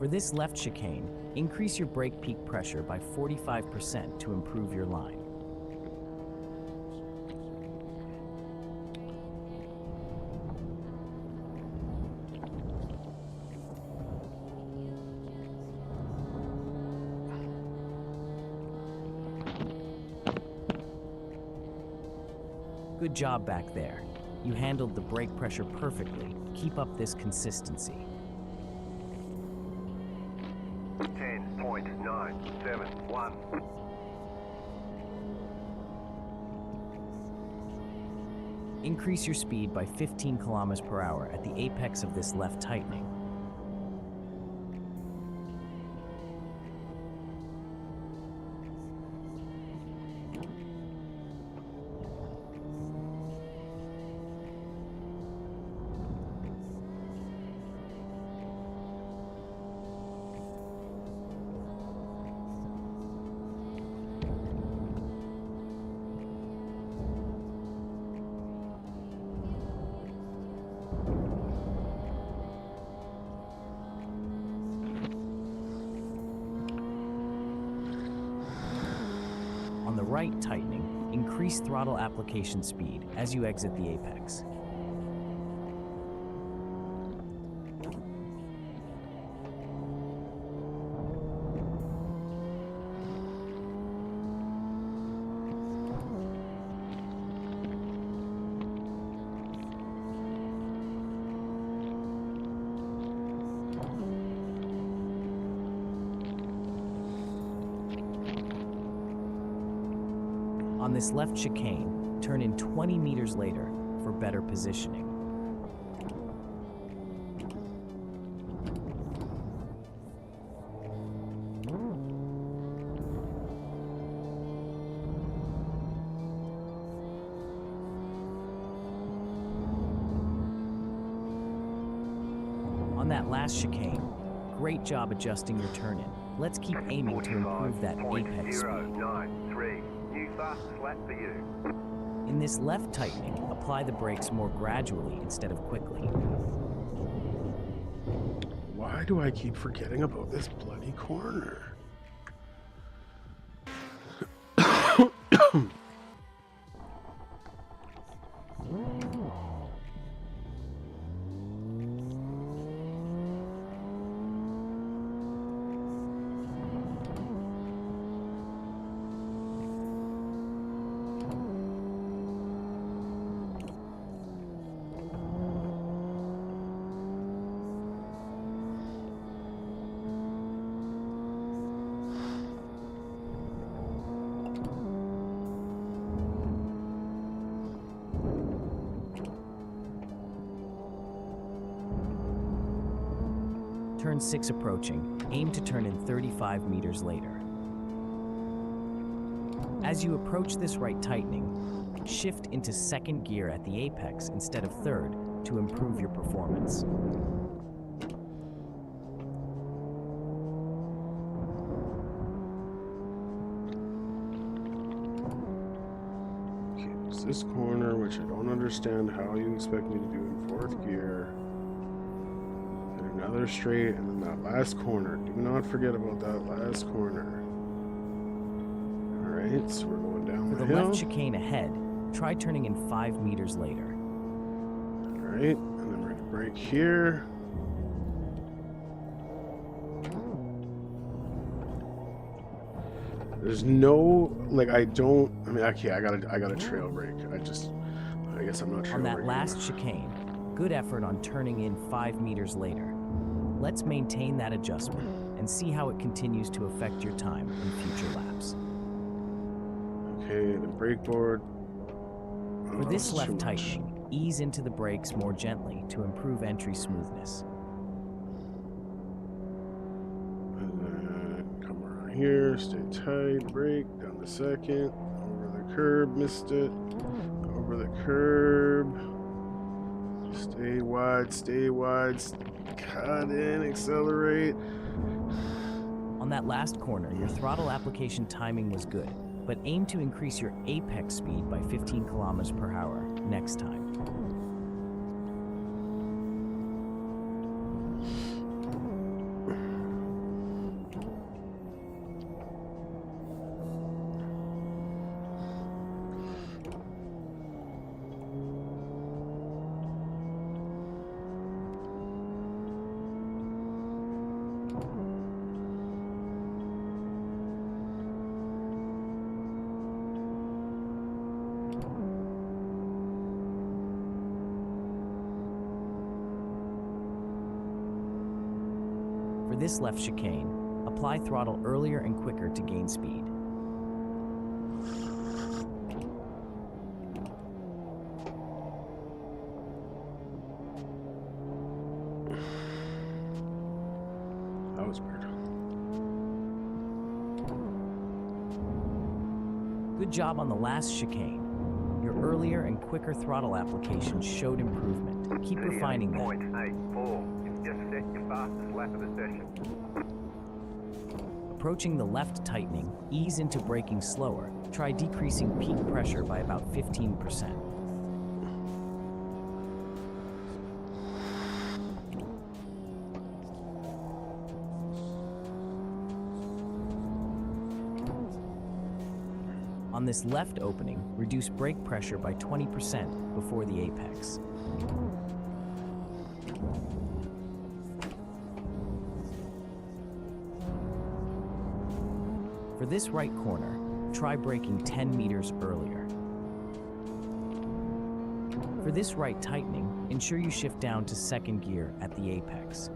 For this left chicane, increase your brake peak pressure by 45% to improve your line. Good job back there. You handled the brake pressure perfectly. Keep up this consistency. 10.971. Increase your speed by 15 kilometers per hour at the apex of this left tightening. On the right tightening, increase throttle application speed as you exit the apex. On this left chicane, turn in 20 meters later for better positioning. On that last chicane, great job adjusting your turn-in. Let's keep aiming to improve that apex speed. 45.093. New fastest lap for you. In this left tightening, apply the brakes more gradually instead of quickly. Why do I keep forgetting about this bloody corner? Turn 6 approaching, aim to turn in 35 meters later. As you approach this right tightening, shift into second gear at the apex instead of third to improve your performance. Okay, it's this corner, which I don't understand how you expect me to do in fourth gear. Another straight, and then that last corner. Do not forget about that last corner. Alright, so we're going down For the hill. left chicane ahead, try turning in 5 meters later. Alright, and then we're gonna brake here. There's no, like, I mean, okay, I gotta trail brake. I guess I'm not trail On that braking. last chicane, good effort on turning in 5 meters later. Let's maintain that adjustment and see how it continues to affect your time in future laps. Okay, the brake board. For this that's too left much. tightening, ease into the brakes more gently to improve entry smoothness. And then come around here, stay tight, brake, down the second, over the curb, missed it, over the curb, stay wide, cut in, accelerate. On that last corner, your throttle application timing was good, but aim to increase your apex speed by 15 kilometers per hour next time. For this left chicane, apply throttle earlier and quicker to gain speed. That was weird. Good job on the last chicane. Your earlier and quicker throttle application showed improvement. Keep refining that. 38.84. You've just set your fastest lap of the session. Approaching the left tightening, ease into braking slower. Try decreasing peak pressure by about 15%. On this left opening, reduce brake pressure by 20% before the apex. For this right corner, try braking 10 meters earlier. For this right tightening, ensure you shift down to second gear at the apex.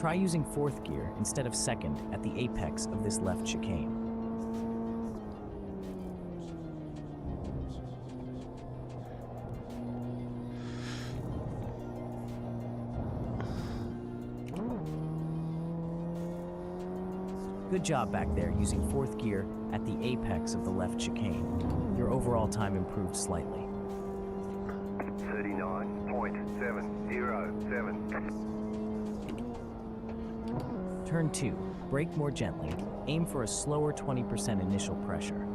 Try using fourth gear instead of second at the apex of this left chicane. Good job back there using fourth gear at the apex of the left chicane. Your overall time improved slightly. 39.707. Turn 2. Brake more gently. Aim for a slower 20% initial pressure.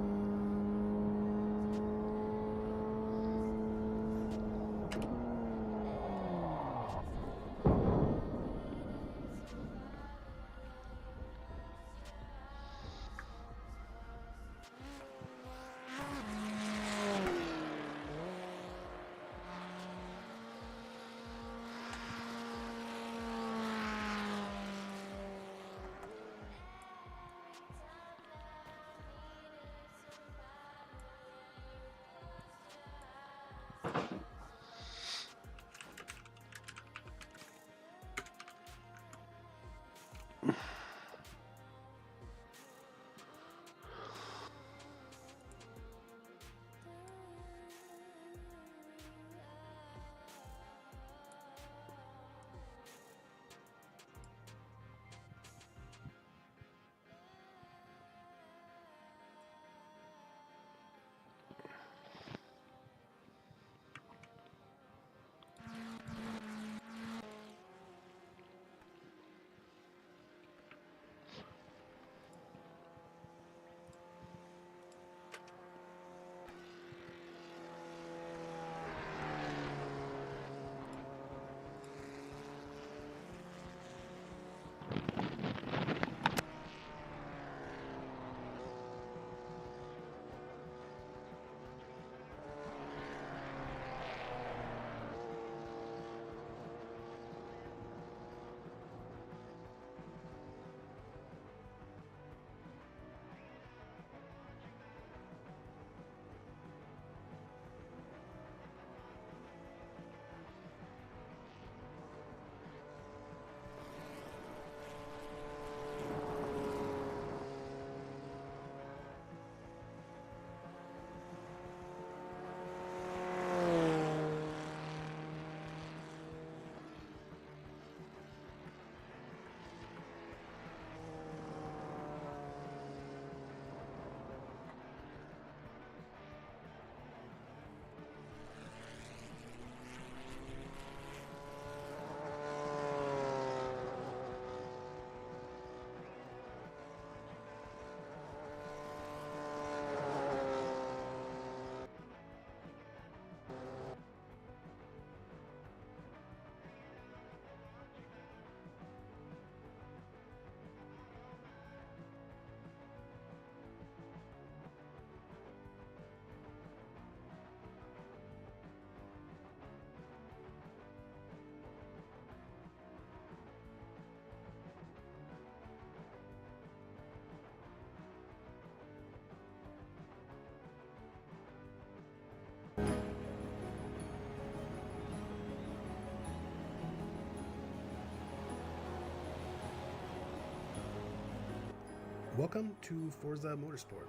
Welcome to Forza Motorsport,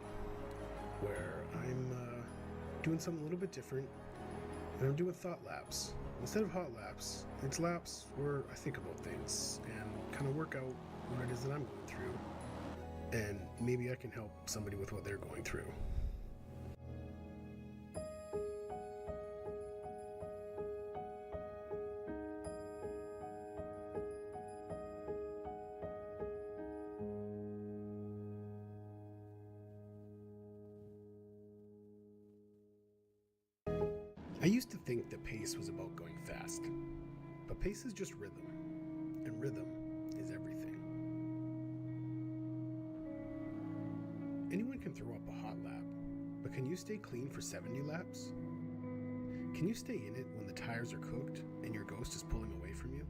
where I'm doing something a little bit different, and I'm doing thought laps. Instead of hot laps, it's laps where I think about things and kind of work out what it is that I'm going through, and maybe I can help somebody with what they're going through. I used to think that pace was about going fast, but pace is just rhythm, and rhythm is everything. Anyone can throw up a hot lap, but can you stay clean for 70 laps? Can you stay in it when the tires are cooked and your ghost is pulling away from you?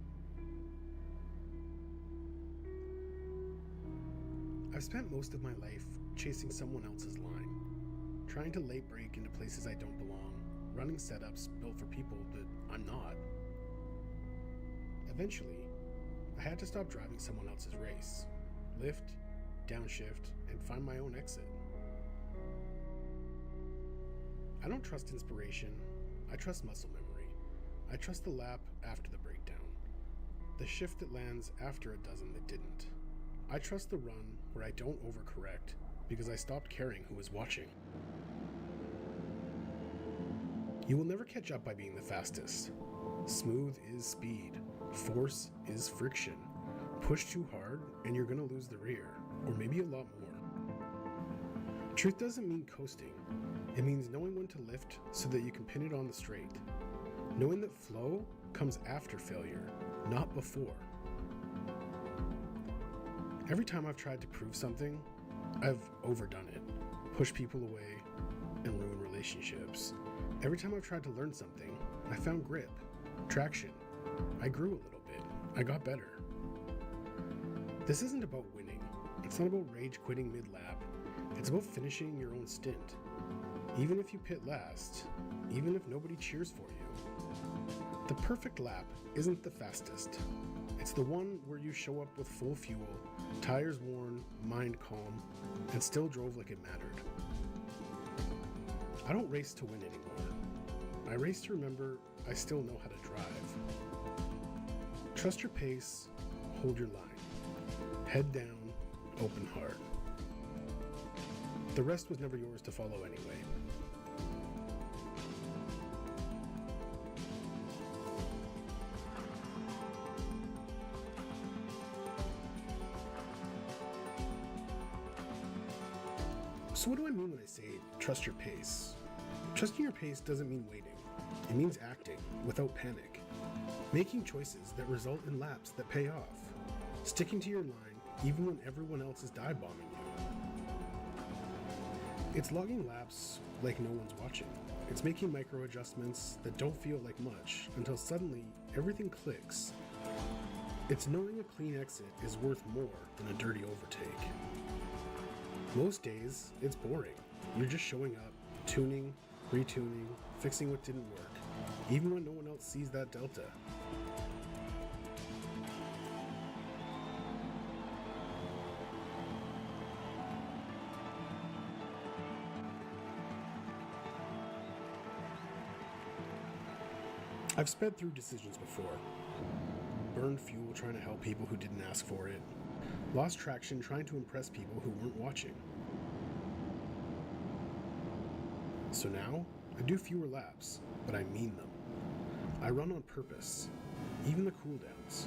I've spent most of my life chasing someone else's line, trying to late brake into places I don't belong, running setups built for people that I'm not. Eventually, I had to stop driving someone else's race, lift, downshift, and find my own exit. I don't trust inspiration, I trust muscle memory. I trust the lap after the breakdown, the shift that lands after a dozen that didn't. I trust the run where I don't overcorrect because I stopped caring who was watching. You will never catch up by being the fastest. Smooth is speed. Force is friction. Push too hard and you're gonna lose the rear, or maybe a lot more. Truth doesn't mean coasting. It means knowing when to lift so that you can pin it on the straight. Knowing that flow comes after failure, not before. Every time I've tried to prove something, I've overdone it, pushed people away, and ruined relationships. Every time I've tried to learn something, I found grip, traction. I grew a little bit. I got better. This isn't about winning. It's not about rage quitting mid-lap. It's about finishing your own stint. Even if you pit last, even if nobody cheers for you. The perfect lap isn't the fastest. It's the one where you show up with full fuel, tires worn, mind calm, and still drove like it mattered. I don't race to win anymore. I race to remember I still know how to drive. Trust your pace, hold your line. Head down, open heart. The rest was never yours to follow anyway. So what do I mean when I say trust your pace? Trusting your pace doesn't mean waiting. It means acting without panic. Making choices that result in laps that pay off. Sticking to your line even when everyone else is dive bombing you. It's logging laps like no one's watching. It's making micro adjustments that don't feel like much until suddenly everything clicks. It's knowing a clean exit is worth more than a dirty overtake. Most days, it's boring. You're just showing up, tuning, retuning, fixing what didn't work, even when no one else sees that delta. I've sped through decisions before. Burned fuel trying to help people who didn't ask for it. Lost traction trying to impress people who weren't watching. So now, I do fewer laps, but I mean them. I run on purpose, even the cooldowns.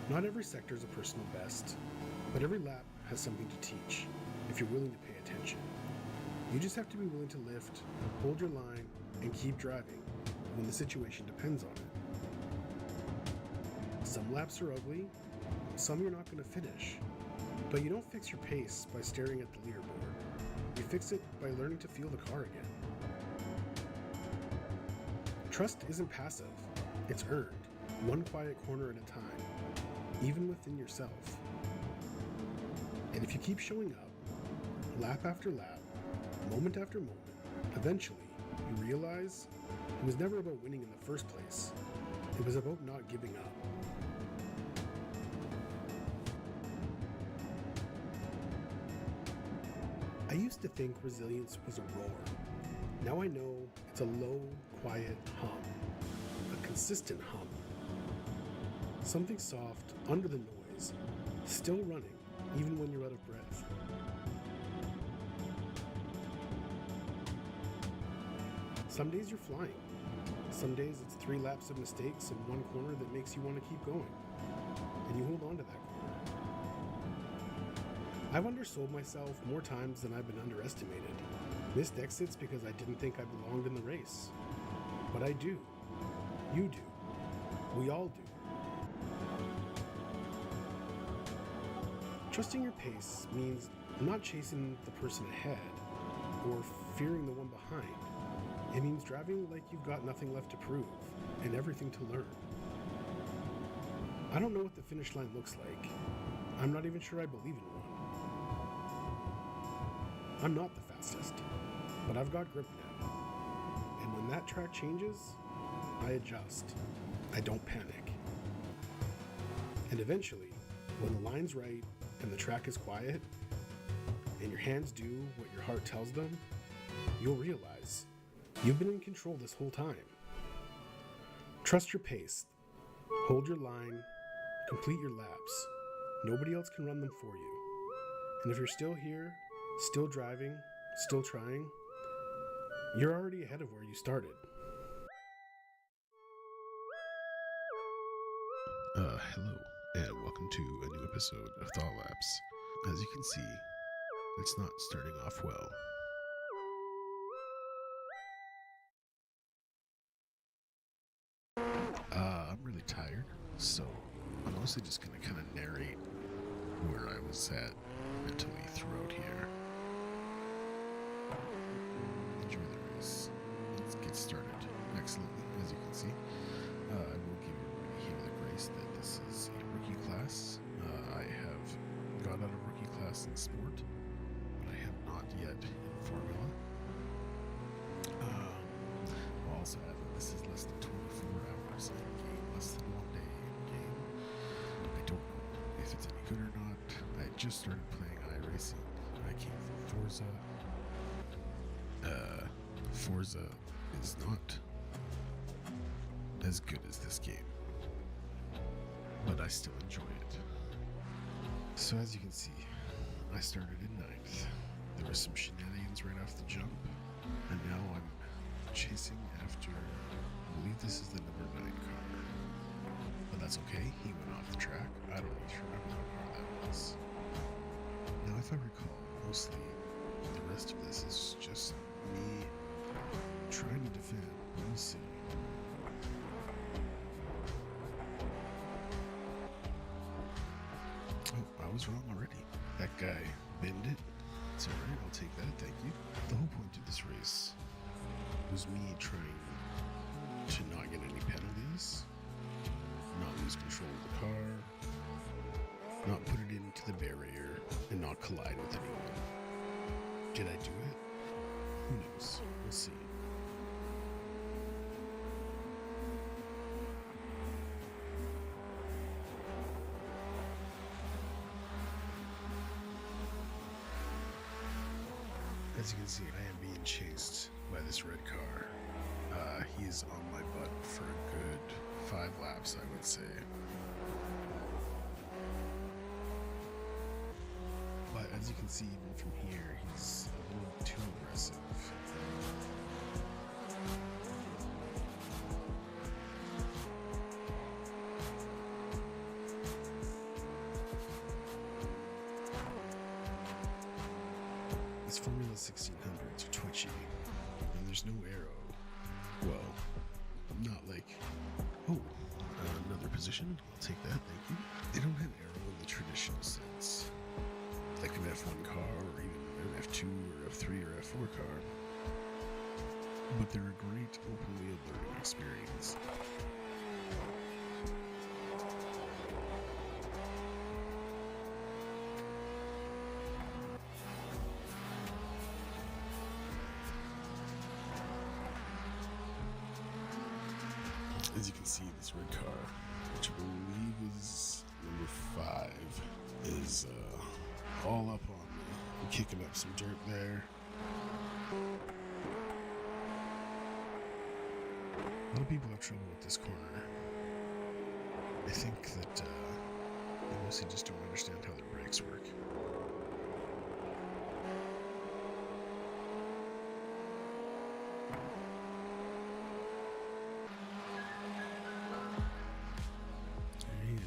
Not every sector is a personal best, but every lap has something to teach, if you're willing to pay attention. You just have to be willing to lift, hold your line, and keep driving when the situation depends on it. Some laps are ugly, some you're not going to finish, but you don't fix your pace by staring at the leaderboard. You fix it by learning to feel the car again. Trust isn't passive, it's earned, one quiet corner at a time, even within yourself. And if you keep showing up, lap after lap, moment after moment, eventually you realize it was never about winning in the first place. It was about not giving up. I used to think resilience was a roar. Now I know it's a low, quiet hum. A consistent hum. Something soft, under the noise, still running, even when you're out of breath. Some days you're flying. Some days it's 3 laps of mistakes and 1 corner that makes you want to keep going. And you hold on to that corner. I've undersold myself more times than I've been underestimated. Missed exits because I didn't think I belonged in the race. But I do. You do. We all do. Trusting your pace means not chasing the person ahead or fearing the one behind. It means driving like you've got nothing left to prove and everything to learn. I don't know what the finish line looks like. I'm not even sure I believe in one. I'm not the fastest, but I've got grip now. And when that track changes, I adjust. I don't panic. And eventually, when the line's right and the track is quiet, and your hands do what your heart tells them, you'll realize you've been in control this whole time. Trust your pace, hold your line, complete your laps. Nobody else can run them for you. And if you're still here, still driving, still trying, you're already ahead of where you started. Hello, and welcome to a new episode of Thaw Laps. As you can see, it's not starting off well. I'm really tired, so I'm mostly just gonna kind of narrate where I was at mentally throughout here. Enjoy the race. Let's get started excellently, as you can see. I will give everybody here the grace that this is a rookie class. I have got out of rookie class in sport, but I have not yet in formula. I'll also add that this is less than 24 hours in game, less than 1 day in game. I don't know if it's any good or not. I just started playing iRacing. I came from Forza. Forza is not as good as this game, but I still enjoy it. So as you can see, I started in 9th. There were some shenanigans right off the jump, and now I'm chasing after, I believe this is the number 9 car. But that's okay, he went off the track. I don't need to remember what car that was. Now if I recall, mostly the rest of this is just me trying to defend. We'll see. Oh, I was wrong already. That guy binned it. It's alright, I'll take that, thank you. The whole point of this race was me trying to not get any penalties, not lose control of the car, not put it into the barrier, and not collide with anyone. Did I do it? Who knows? We'll see. As you can see, I am being chased by this red car. He is on my butt for a good 5 laps, I would say. But as you can see, even from here, he's a little too aggressive. These Formula 1600s are twitchy, and there's no arrow. Well, not like, oh, another position, I'll take that, thank you. They don't have arrow in the traditional sense, like an F1 car, or even an F2, or F3, or F4 car. But they're a great open-wheel learning experience. As you can see, this red car, which I believe is number 5, is all up on me. I'm kicking up some dirt there. A lot of people have trouble with this corner. I think that they mostly just don't understand how the brakes work.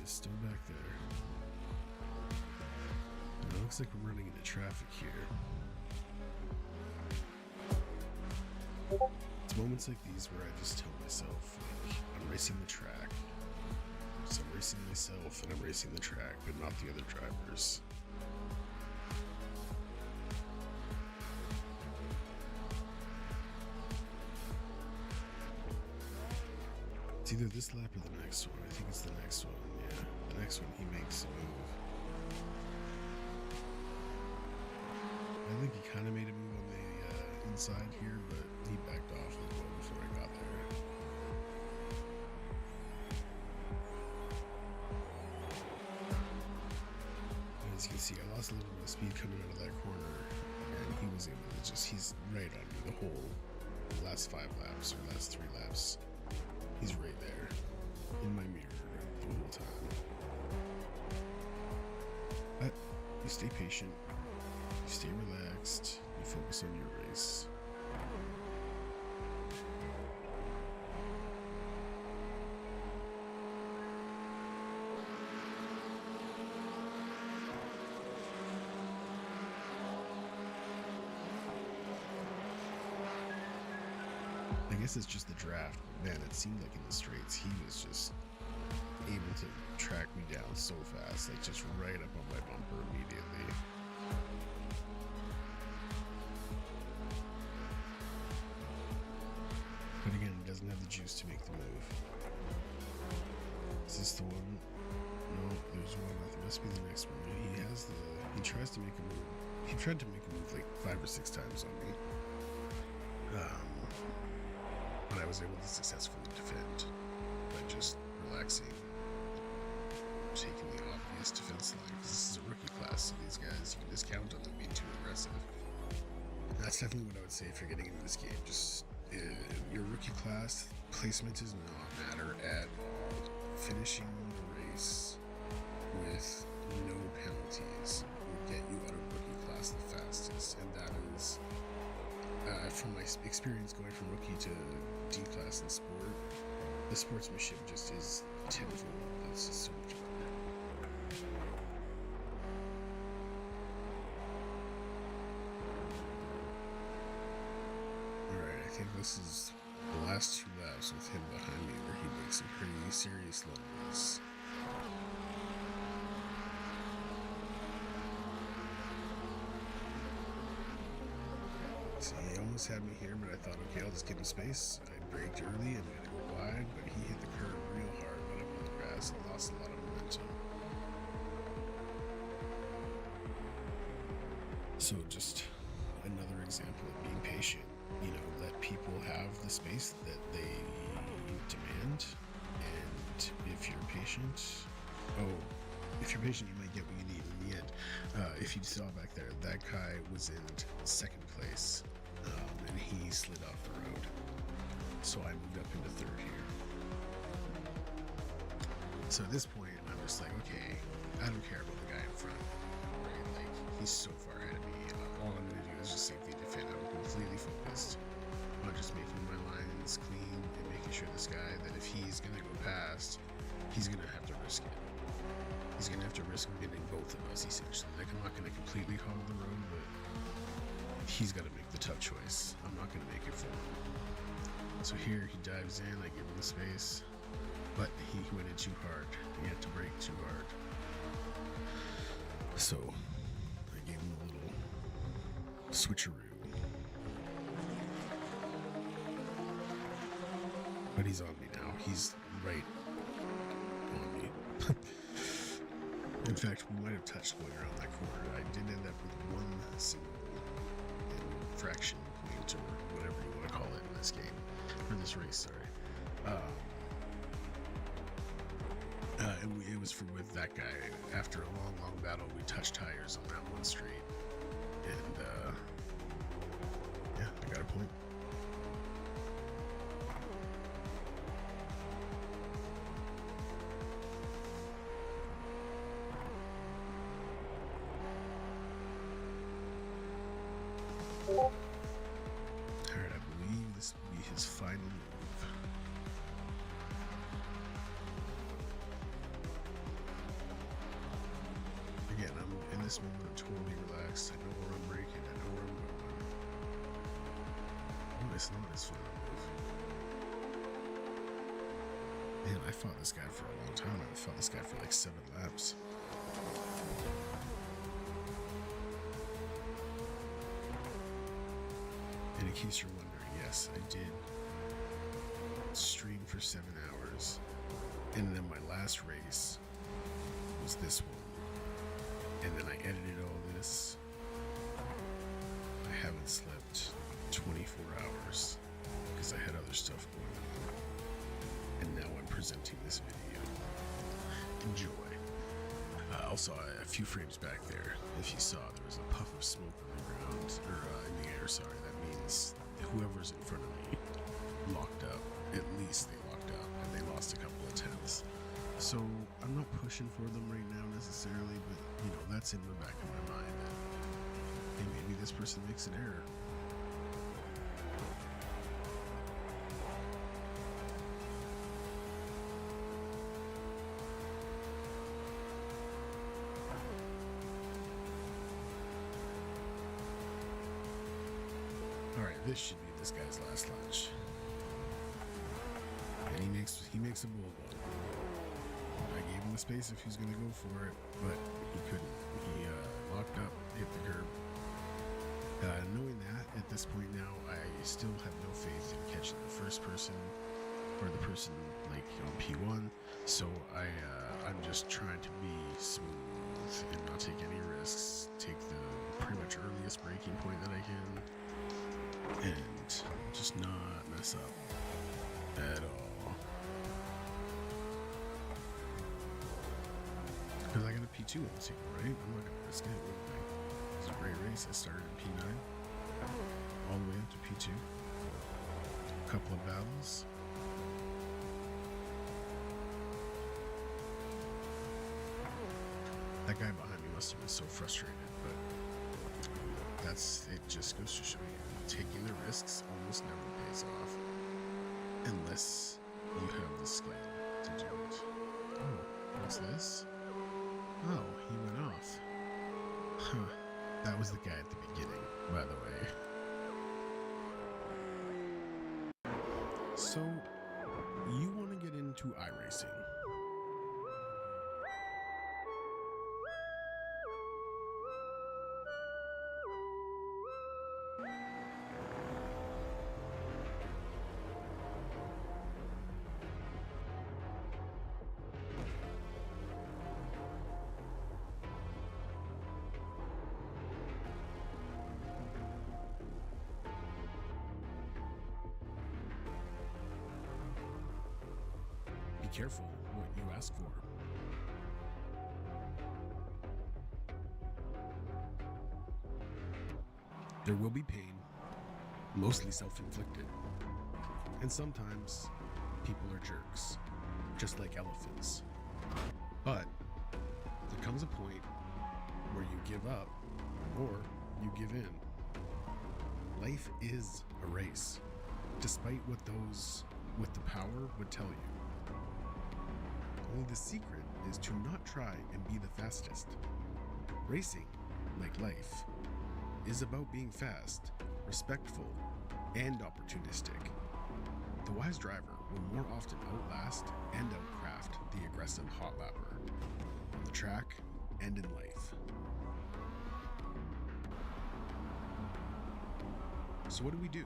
Still back there. It looks like we're running into traffic here. It's moments like these where I just tell myself, like, I'm racing the track. So I'm racing myself and I'm racing the track, but not the other drivers. It's either this lap or the next one. I think it's the next one. Yeah, the next one he makes a move. I think he kind of made a move on the inside here, but he backed off a little before I got there. lost a little bit of speed coming out of that corner, and he was able to he's right on me the whole last 5 laps or last 3 laps. He's right there in my mirror the whole time. But you stay patient, you stay relaxed, you focus on your race. I guess it's just the draft. Man, it seemed like in the straights he was just able to track me down so fast, like just right up on my bumper immediately. But again, he doesn't have the juice to make the move. Is this the one? No, there's one. It must be the next one. He tries to make a move. He tried to make a move like 5 or 6 times on me. But I was able to successfully defend by just relaxing, taking the obvious defense line, because this is a rookie class, so these guys, you can just count on them being too aggressive. And that's definitely what I would say if you're getting into this game. Just your rookie class, placement does not matter at all. Finishing the race with no penalties will get you out of rookie class the fastest, and that is from my experience going from rookie to D class in sport, the sportsmanship just is tenfold. It's just so much better. Alright, I think this is the last 2 laps with him behind me where he makes some pretty serious levels. He almost had me here, but I thought, okay, I'll just give him space. I braked early and I'm gonna go wide, but he hit the curb real hard, went up on the grass, and lost a lot of momentum. So just another example of being patient. You know, let people have the space that they demand, and if you're patient, you might get what you need in the end. If you saw back there, that guy was in 2nd place, and he slid off the road. So I moved up into 3rd here. So at this point, I'm just like, okay, I don't care about the guy in front, right? Like, he's so far ahead of me. All I'm going to do is just safely defend. I'm completely focused on just making my lines clean and making sure this guy, that if he's going to go past, he's going to have to risk it. He's going to have to risk getting both of us, essentially. Like, I'm not going to completely hog the road, but he's got to make the tough choice. I'm not going to make it for him. So here, he dives in, I give him the space, but he went in too hard. He had to brake too hard. So, I gave him a little switcheroo. But he's on me now. He's right on me. In fact, we might have touched going around that corner. I did end up with 1 single infraction point, or whatever you want to call it in this game, or this race, sorry. And it was with that guy. After a long, long battle, we touched tires on that one straight. And, yeah, I got a point. Alright, I believe this will be his final move. Again, I'm in this moment, I'm totally relaxed. I know where I'm braking, I know where I'm going. Oh, it's not his final move. Man, I fought this guy for a long time. I fought this guy for like 7 laps. And in case you're wondering, yes, I did stream for 7 hours. And then my last race was this one. And then I edited all this. I haven't slept 24 hours because I had other stuff going on. And now I'm presenting this video. Enjoy. Also, a few frames back there, if you saw, there was a puff of smoke on the ground, or in the air, sorry. That means whoever's in front of me locked up. At least they locked up, and they lost a couple of tenths. So I'm not pushing for them right now necessarily, but you know, that's in the back of my mind that, hey, maybe this person makes an error. Alright, this should be this guy's last lunch. And he makes a bold one. I gave him the space if he's gonna go for it, but he couldn't. He locked up, hit the curb. Knowing that at this point now, I still have no faith in catching the first person or the person like on P1. So I'm just trying to be smooth and not take any risks. Take the pretty much earliest braking point that I can, and just not mess up at all. Because I got a P2 in the table, right? I'm not gonna risk it. It was a great race. I started in P9 all the way up to P2. A couple of battles. That guy behind me must have been so frustrated, but it just goes to show you, taking the risks almost never pays off unless you have the skill to do it. Oh, what's this? Oh, he went off. Huh. That was the guy at the beginning, by the way. So, you want to get into iRacing. Be careful what you ask for. There will be pain, mostly self-inflicted. And sometimes people are jerks, just like elephants. But there comes a point where you give up or you give in. Life is a race, despite what those with the power would tell you. Only the secret is to not try and be the fastest. Racing, like life, is about being fast, respectful, and opportunistic. The wise driver will more often outlast and outcraft the aggressive hot lapper on the track and in life. So what do?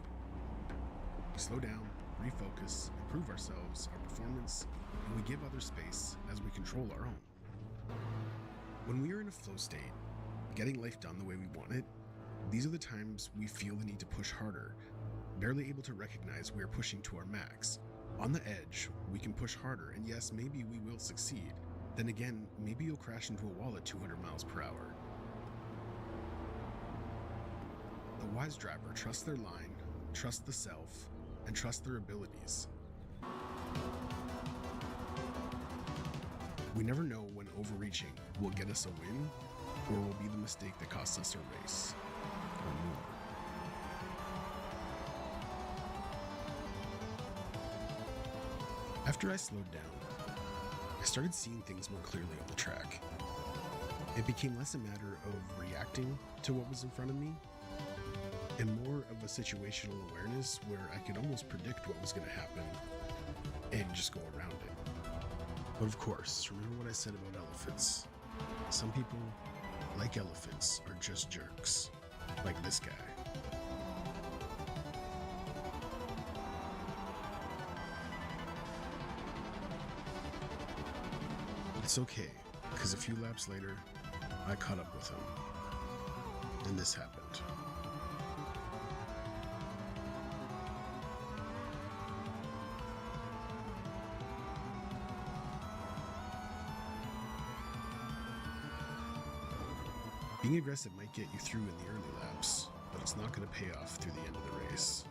We slow down, refocus, improve ourselves, our performance, and we give others space as we control our own. When we are in a flow state, getting life done the way we want it, these are the times we feel the need to push harder, barely able to recognize we are pushing to our max. On the edge, we can push harder, and yes, maybe we will succeed. Then again, maybe you'll crash into a wall at 200 miles per hour. The wise driver trusts their line, trusts the self, and trusts their abilities. We never know when overreaching will get us a win, or will be the mistake that costs us a race, or more. After I slowed down, I started seeing things more clearly on the track. It became less a matter of reacting to what was in front of me, and more of a situational awareness where I could almost predict what was going to happen and just go around it. But of course, remember what I said about elephants. Some people, like elephants, are just jerks, like this guy. It's okay, because a few laps later, I caught up with him, and this happened. Being aggressive might get you through in the early laps, but it's not going to pay off through the end of the race.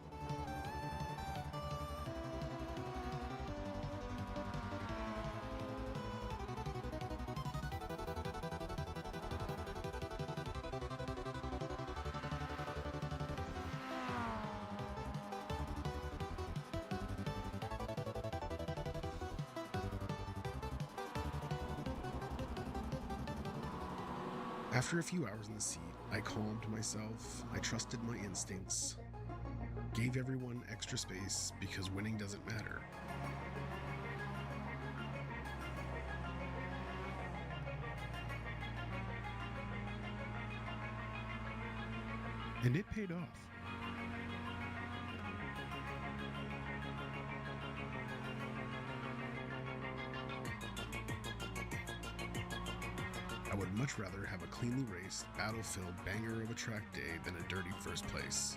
After a few hours in the seat, I calmed myself, I trusted my instincts, gave everyone extra space because winning doesn't matter. And it paid off. I would much rather have a cleanly raced, battle-filled banger of a track day than a dirty first place.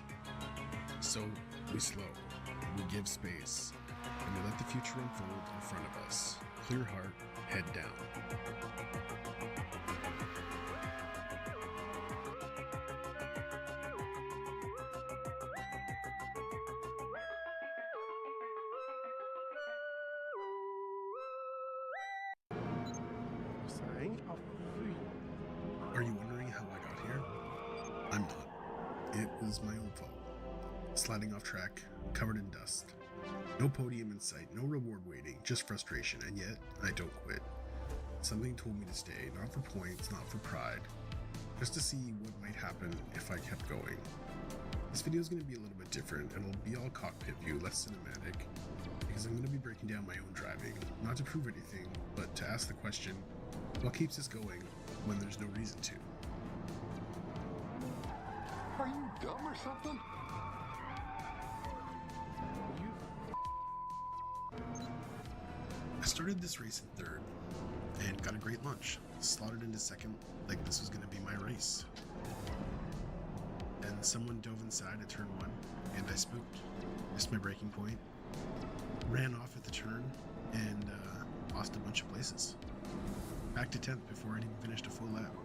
So, we slow, we give space, and we let the future unfold in front of us. Clear heart, head down. Are you wondering how I got here? I'm not. It was my own fault. Sliding off track, covered in dust. No podium in sight, no reward waiting, just frustration, and yet I don't quit. Something told me to stay, not for points, not for pride, just to see what might happen if I kept going. This video is going to be a little bit different, and it'll be all cockpit view, less cinematic, because I'm going to be breaking down my own driving, not to prove anything, but to ask the question, what keeps us going when there's no reason to? Are you dumb or something? I started this race in third and got a great lunch. Slotted into second like this was going to be my race. And someone dove inside at turn 1 and I spooked. Missed my braking point. Ran off at the turn and lost a bunch of places. Back to 10th before I'd even finished a full lap.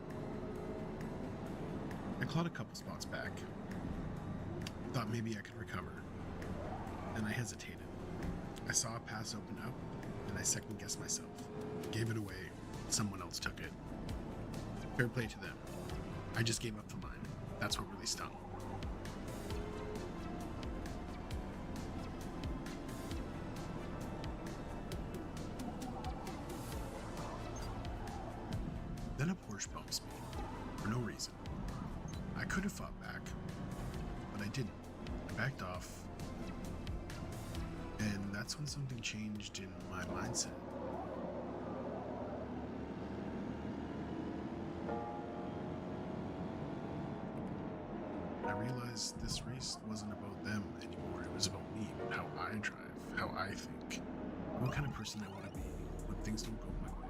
I clawed a couple spots back. Thought maybe I could recover. Then I hesitated. I saw a pass open up, and I second-guessed myself. Gave it away. Someone else took it. Fair play to them. I just gave up the line. That's what really stung. Then a Porsche bumps me, for no reason. I could have fought back, but I didn't. I backed off, and that's when something changed in my mindset. I realized this race wasn't about them anymore. It was about me, how I drive, how I think, what kind of person I want to be when things don't go my way.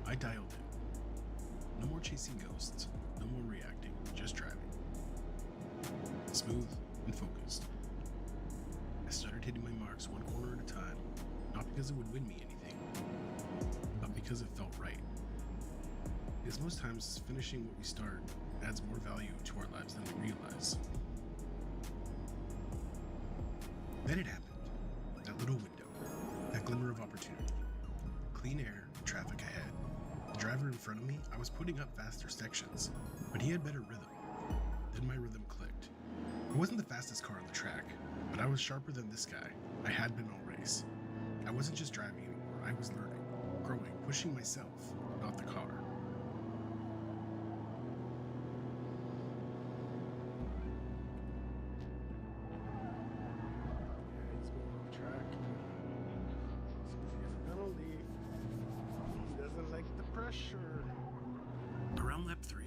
I dialed in. No more chasing ghosts, no more reacting, just driving. Smooth and focused. I started hitting my marks one corner at a time, not because it would win me anything, but because it felt right. Because most times, finishing what we start adds more value to our lives than we realize. Then it happened. That little window, that glimmer of opportunity. Clean air, traffic ahead. The driver in front of me, I was putting up faster sections, but he had better rhythm. Then my rhythm clicked. I wasn't the fastest car on the track, but I was sharper than this guy. I had been all race. I wasn't just driving anymore, I was learning, growing, pushing myself, not the car. He's going off track. He's gonna leave. He doesn't like the pressure. Around lap 3,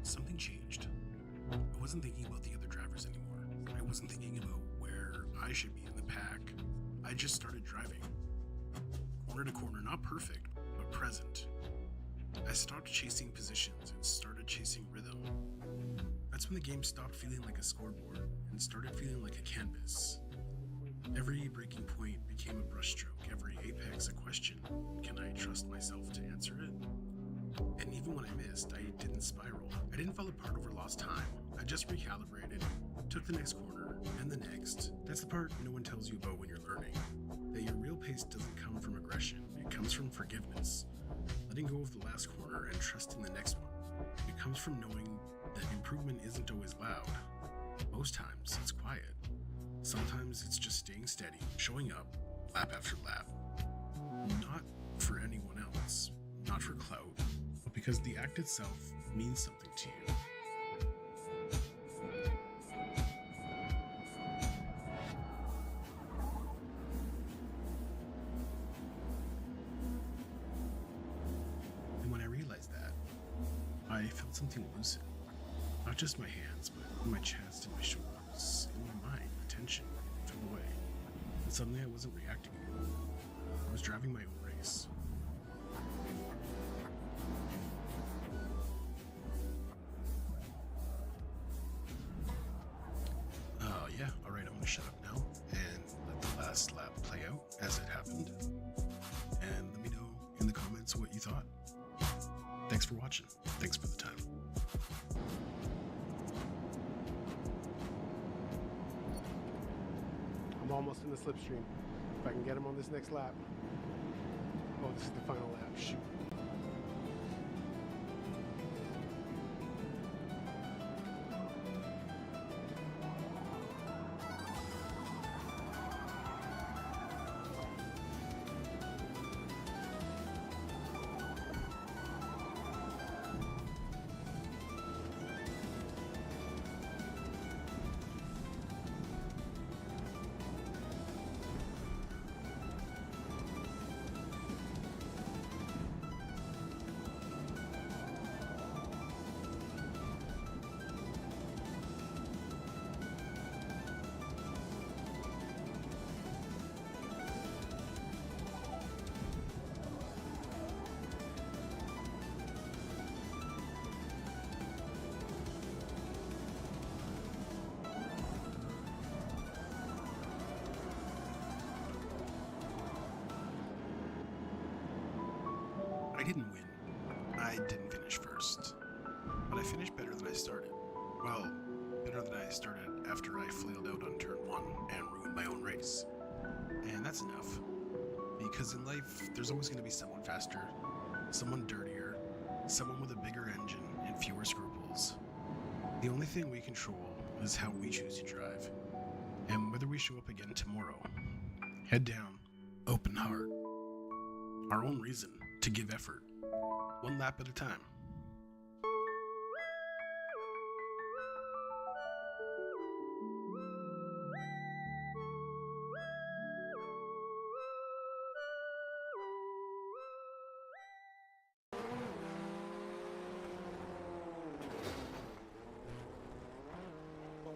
something changed. I wasn't thinking about the other drivers anymore. I wasn't thinking about where I should be in the pack. I just started driving. Corner to corner, not perfect, but present. I stopped chasing positions and started chasing rhythm. That's when the game stopped feeling like a scoreboard and started feeling like a canvas. Every breaking point became a brushstroke, every apex a question. Can I trust myself to answer it? And even when I missed, I didn't spiral. I didn't fall apart over lost time. I just recalibrated, took the next corner, and the next. That's the part no one tells you about when you're learning. That your real pace doesn't come from aggression, it comes from forgiveness. Letting go of the last corner and trusting the next one. It comes from knowing that improvement isn't always loud. Most times, it's quiet. Sometimes it's just staying steady, showing up, lap after lap. Not for anyone else, not for clout, but because the act itself means something to you. And when I realized that, I felt something loosen. Not just my hands, but in my chest and my shoulders, in my mind, the tension fell away. And suddenly I wasn't reacting anymore. I was driving my own race. Yeah, alright, I'm gonna shut up now and let the last lap play out as it happened. And let me know in the comments what you thought. Thanks for watching. Thanks for the time. I'm almost in the slipstream. If I can get him on this next lap. Oh, this is the final lap. Shoot. I didn't win. I didn't finish first. But I finished better than I started. Well, better than I started after I flailed out on turn 1 and ruined my own race. And that's enough. Because in life, there's always going to be someone faster, someone dirtier, someone with a bigger engine and fewer scruples. The only thing we control is how we choose to drive. And whether we show up again tomorrow. Head down, open heart. Our own reason to give effort, one lap at a time.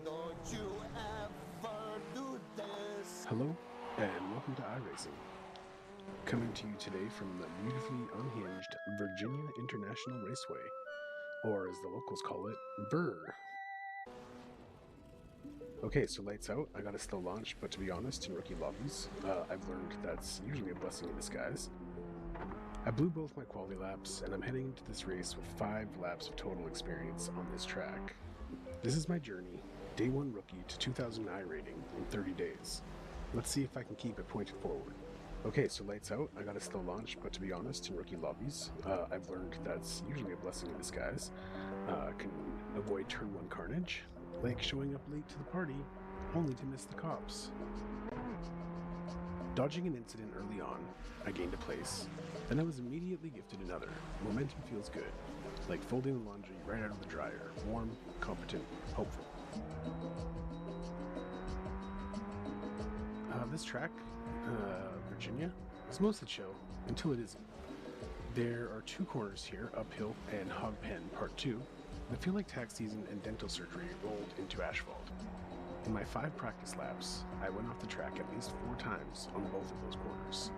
Don't you ever do this. Hello, and welcome to iRacing. Coming to you today from the beautifully unhinged Virginia International Raceway, or as the locals call it, VIR. Okay, so lights out. I got a slow launch, but to be honest, in rookie lobbies, I've learned that's usually a blessing in disguise. I blew both my quality laps, and I'm heading into this race with 5 laps of total experience on this track. This is my journey, day 1 rookie to 2000 iRating in 30 days. Let's see if I can keep it pointed forward. Okay, so lights out. I got a slow launch, but to be honest, in rookie lobbies, I've learned that's usually a blessing in disguise. Can avoid turn 1 carnage, like showing up late to the party, only to miss the cops. Dodging an incident early on, I gained a place. Then I was immediately gifted another. Momentum feels good, like folding the laundry right out of the dryer. Warm, competent, hopeful. This track, Virginia, is mostly chill, until it isn't. There are 2 corners here, uphill and hog pen part 2, that feel like tax season and dental surgery rolled into asphalt. In my 5 practice laps, I went off the track at least 4 times on both of those corners.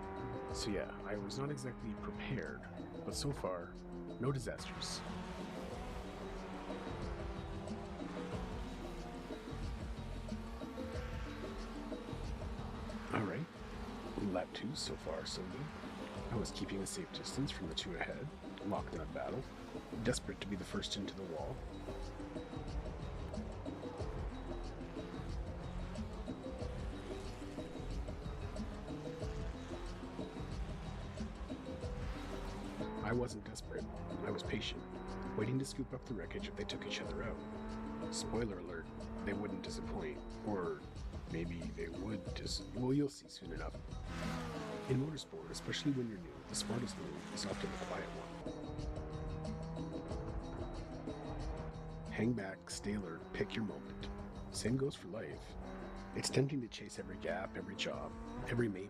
So yeah, I was not exactly prepared, but so far, no disasters. Alright, lap 2 so far so good. I was keeping a safe distance from the 2 ahead, locked in a battle, desperate to be the first into the wall. I wasn't desperate. I was patient, waiting to scoop up the wreckage if they took each other out. Spoiler alert, they wouldn't disappoint. Or maybe they would well, you'll see soon enough. In motorsport, especially when you're new, the smartest move is often the quiet one. Hang back, stay alert, pick your moment. Same goes for life. It's tempting to chase every gap, every job, every maybe.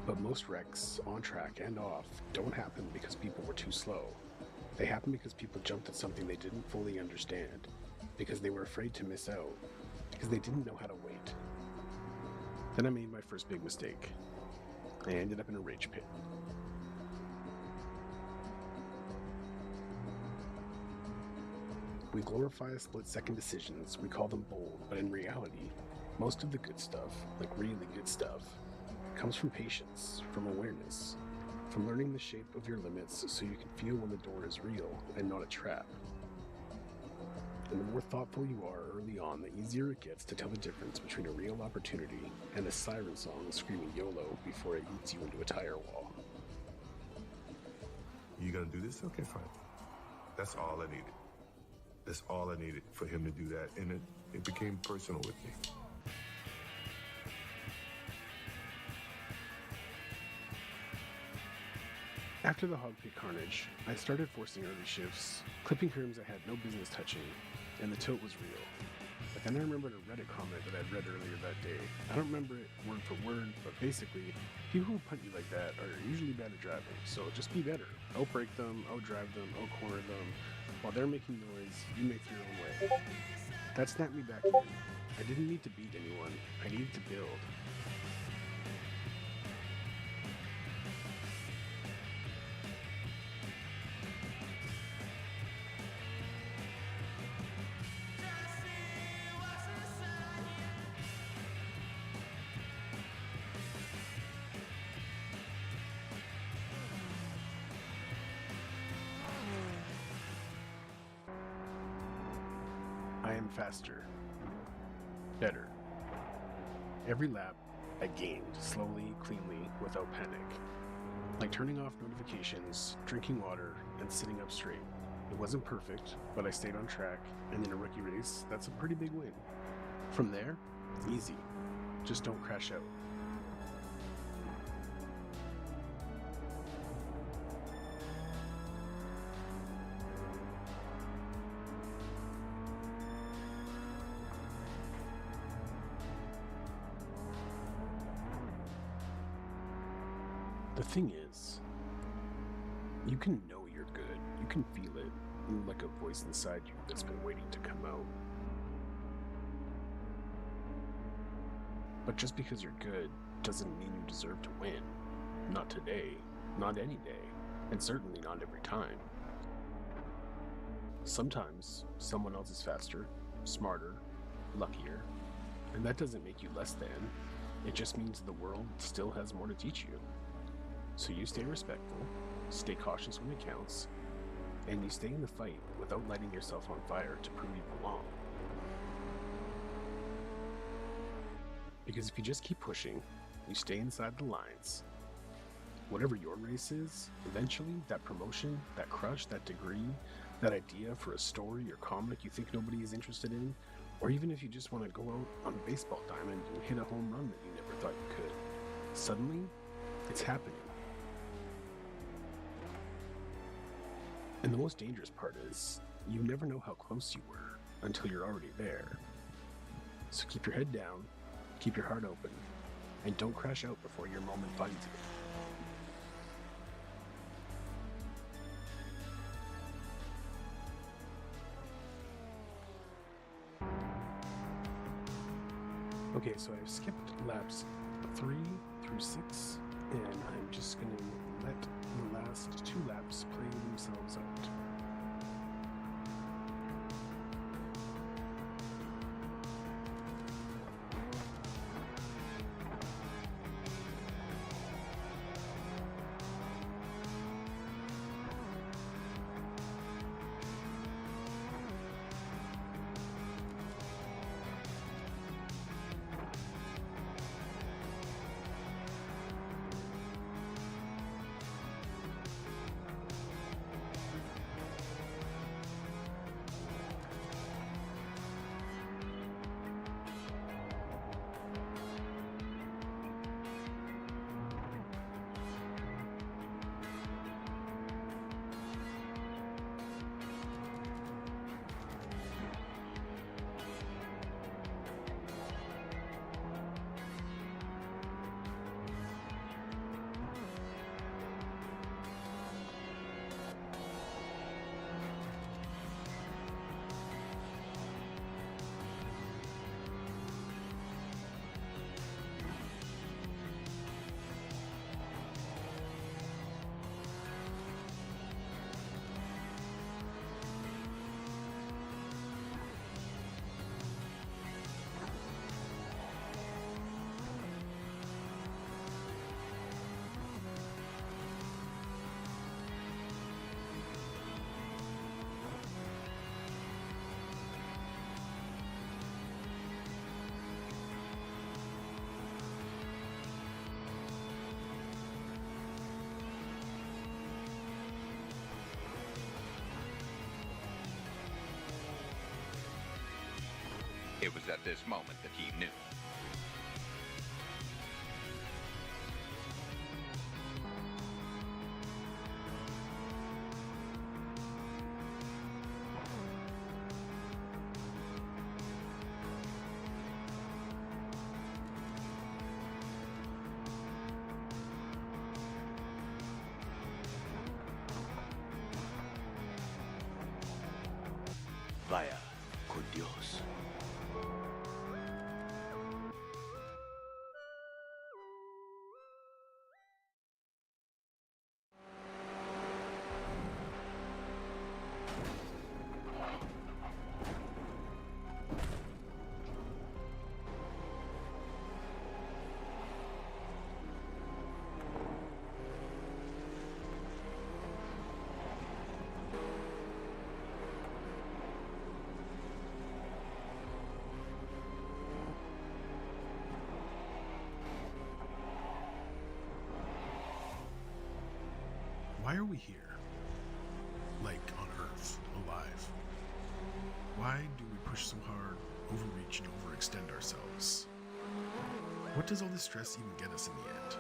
But most wrecks, on track and off, don't happen because people were too slow. They happen because people jumped at something they didn't fully understand, because they were afraid to miss out, because they didn't know how to wait. Then I made my first big mistake. I ended up in a rage pit. We glorify split-second decisions, we call them bold, but in reality, most of the good stuff, like really good stuff, comes from patience, from awareness, from learning the shape of your limits so you can feel when the door is real and not a trap. And the more thoughtful you are early on, the easier it gets to tell the difference between a real opportunity and a siren song screaming YOLO before it eats you into a tire wall. You gonna do this? Okay, fine. That's all I needed. That's all I needed for him to do that, and it became personal with me. After the hog pit carnage, I started forcing early shifts, clipping terms I had no business touching, and the tilt was real. But then I remembered a Reddit comment that I'd read earlier that day. I don't remember it word for word, but basically, people who punt you like that are usually bad at driving, so just be better. Outbrake them, outdrive them, outcorner them. While they're making noise, you make your own way. That snapped me back in. I didn't need to beat anyone, I needed to build. I am faster. Better. Every lap, I gained, slowly, cleanly, without panic. Like turning off notifications, drinking water, and sitting up straight. It wasn't perfect, but I stayed on track, and in a rookie race, that's a pretty big win. From there, easy. Just don't crash out. The thing is, you can know you're good. You can feel it, like a voice inside you that's been waiting to come out. But just because you're good doesn't mean you deserve to win. Not today, not any day, and certainly not every time. Sometimes someone else is faster, smarter, luckier, and that doesn't make you less than. It just means the world still has more to teach you. So you stay respectful, stay cautious when it counts, and you stay in the fight without lighting yourself on fire to prove you belong. Because if you just keep pushing, you stay inside the lines. Whatever your race is, eventually that promotion, that crush, that degree, that idea for a story or comic you think nobody is interested in, or even if you just want to go out on a baseball diamond and hit a home run that you never thought you could, suddenly, it's happening. And the most dangerous part is, you never know how close you were until you're already there. So keep your head down, keep your heart open, and don't crash out before your moment finds you. Okay, so I've skipped laps 3 through 6, and I'm just going to let the last 2 laps play themselves out. It was at this moment that he knew. Vaya con Dios. Why are we here? Like on Earth, alive? Why do we push so hard, overreach, and overextend ourselves? What does all this stress even get us in the end?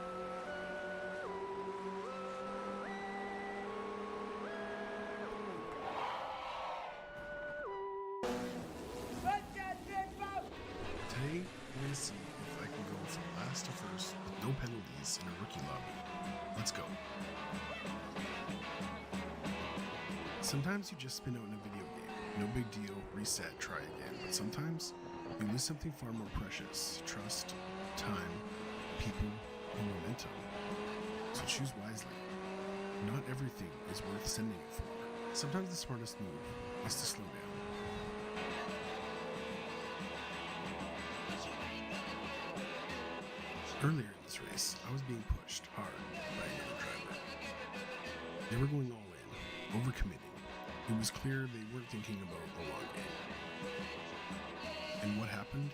Today, we're going to see if I can go from last to first with no penalties in a rookie lobby. Let's go. Sometimes you just spin out in a video game. No big deal, reset, try again. But sometimes you lose something far more precious. Trust, time, people, and momentum. So choose wisely. Not everything is worth sending it for. Sometimes the smartest move is to slow down. Earlier in this race, I was being pushed hard by another driver. They were going all in, overcommitting. It was clear they weren't thinking about the long game. And what happened?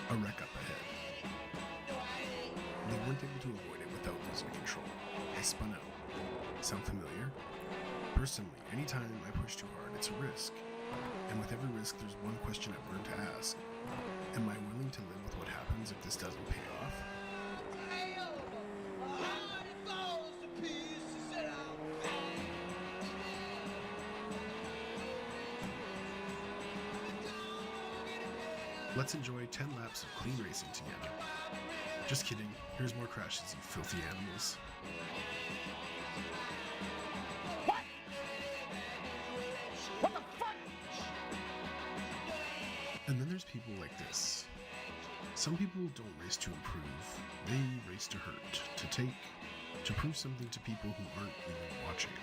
A wreck up ahead. They weren't able to avoid it without losing control. I spun out. Sound familiar? Personally, anytime I push too hard, it's a risk. And with every risk, there's one question I've learned to ask. Am I willing to live with what happens if this doesn't pay off? Let's enjoy 10 laps of clean racing together. Just kidding, here's more crashes, you filthy animals. What the fuck? And then there's people like this. Some people don't race to improve, they race to hurt, to take, to prove something to people who aren't even watching.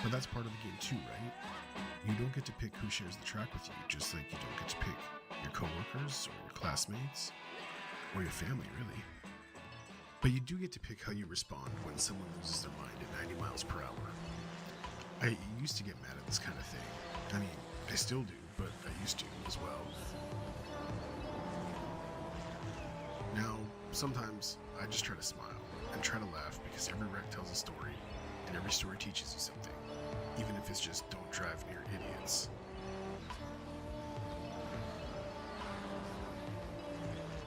But that's part of the game too, right? You don't get to pick who shares the track with you, just like you don't get to pick your coworkers or your classmates, or your family, really. But you do get to pick how you respond when someone loses their mind at 90 miles per hour. I used to get mad at this kind of thing. I mean, I still do, but I used to as well. Now, sometimes I just try to smile and try to laugh because every wreck tells a story, and every story teaches you something. Even if it's just don't drive near idiots.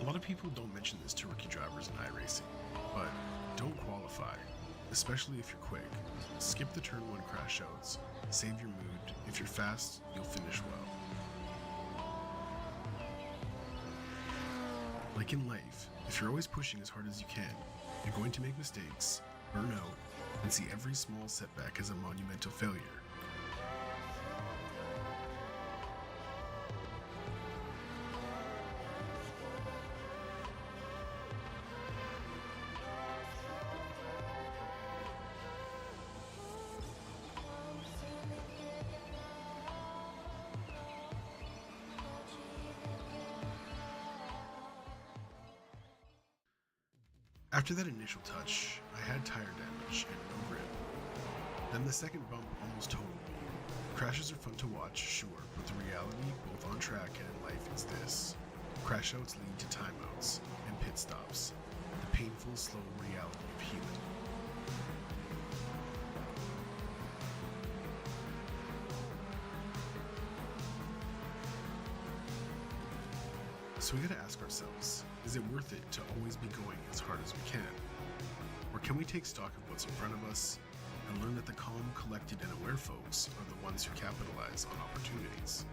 A lot of people don't mention this to rookie drivers in iRacing, but don't qualify, especially if you're quick. Skip the turn 1 crash outs, save your mood. If you're fast, you'll finish well. Like in life, if you're always pushing as hard as you can, you're going to make mistakes, burn out, and see every small setback as a monumental failure. After that initial touch, I had tire damage and no grip. Then the second bump almost totaled me. Crashes are fun to watch, sure, but the reality, both on track and in life, is this. Crash outs lead to timeouts and pit stops. The painful, slow reality of human. So we gotta ask ourselves, is it worth it to always be going as hard as we can? Or can we take stock of what's in front of us and learn that the calm, collected, and aware folks are the ones who capitalize on opportunities?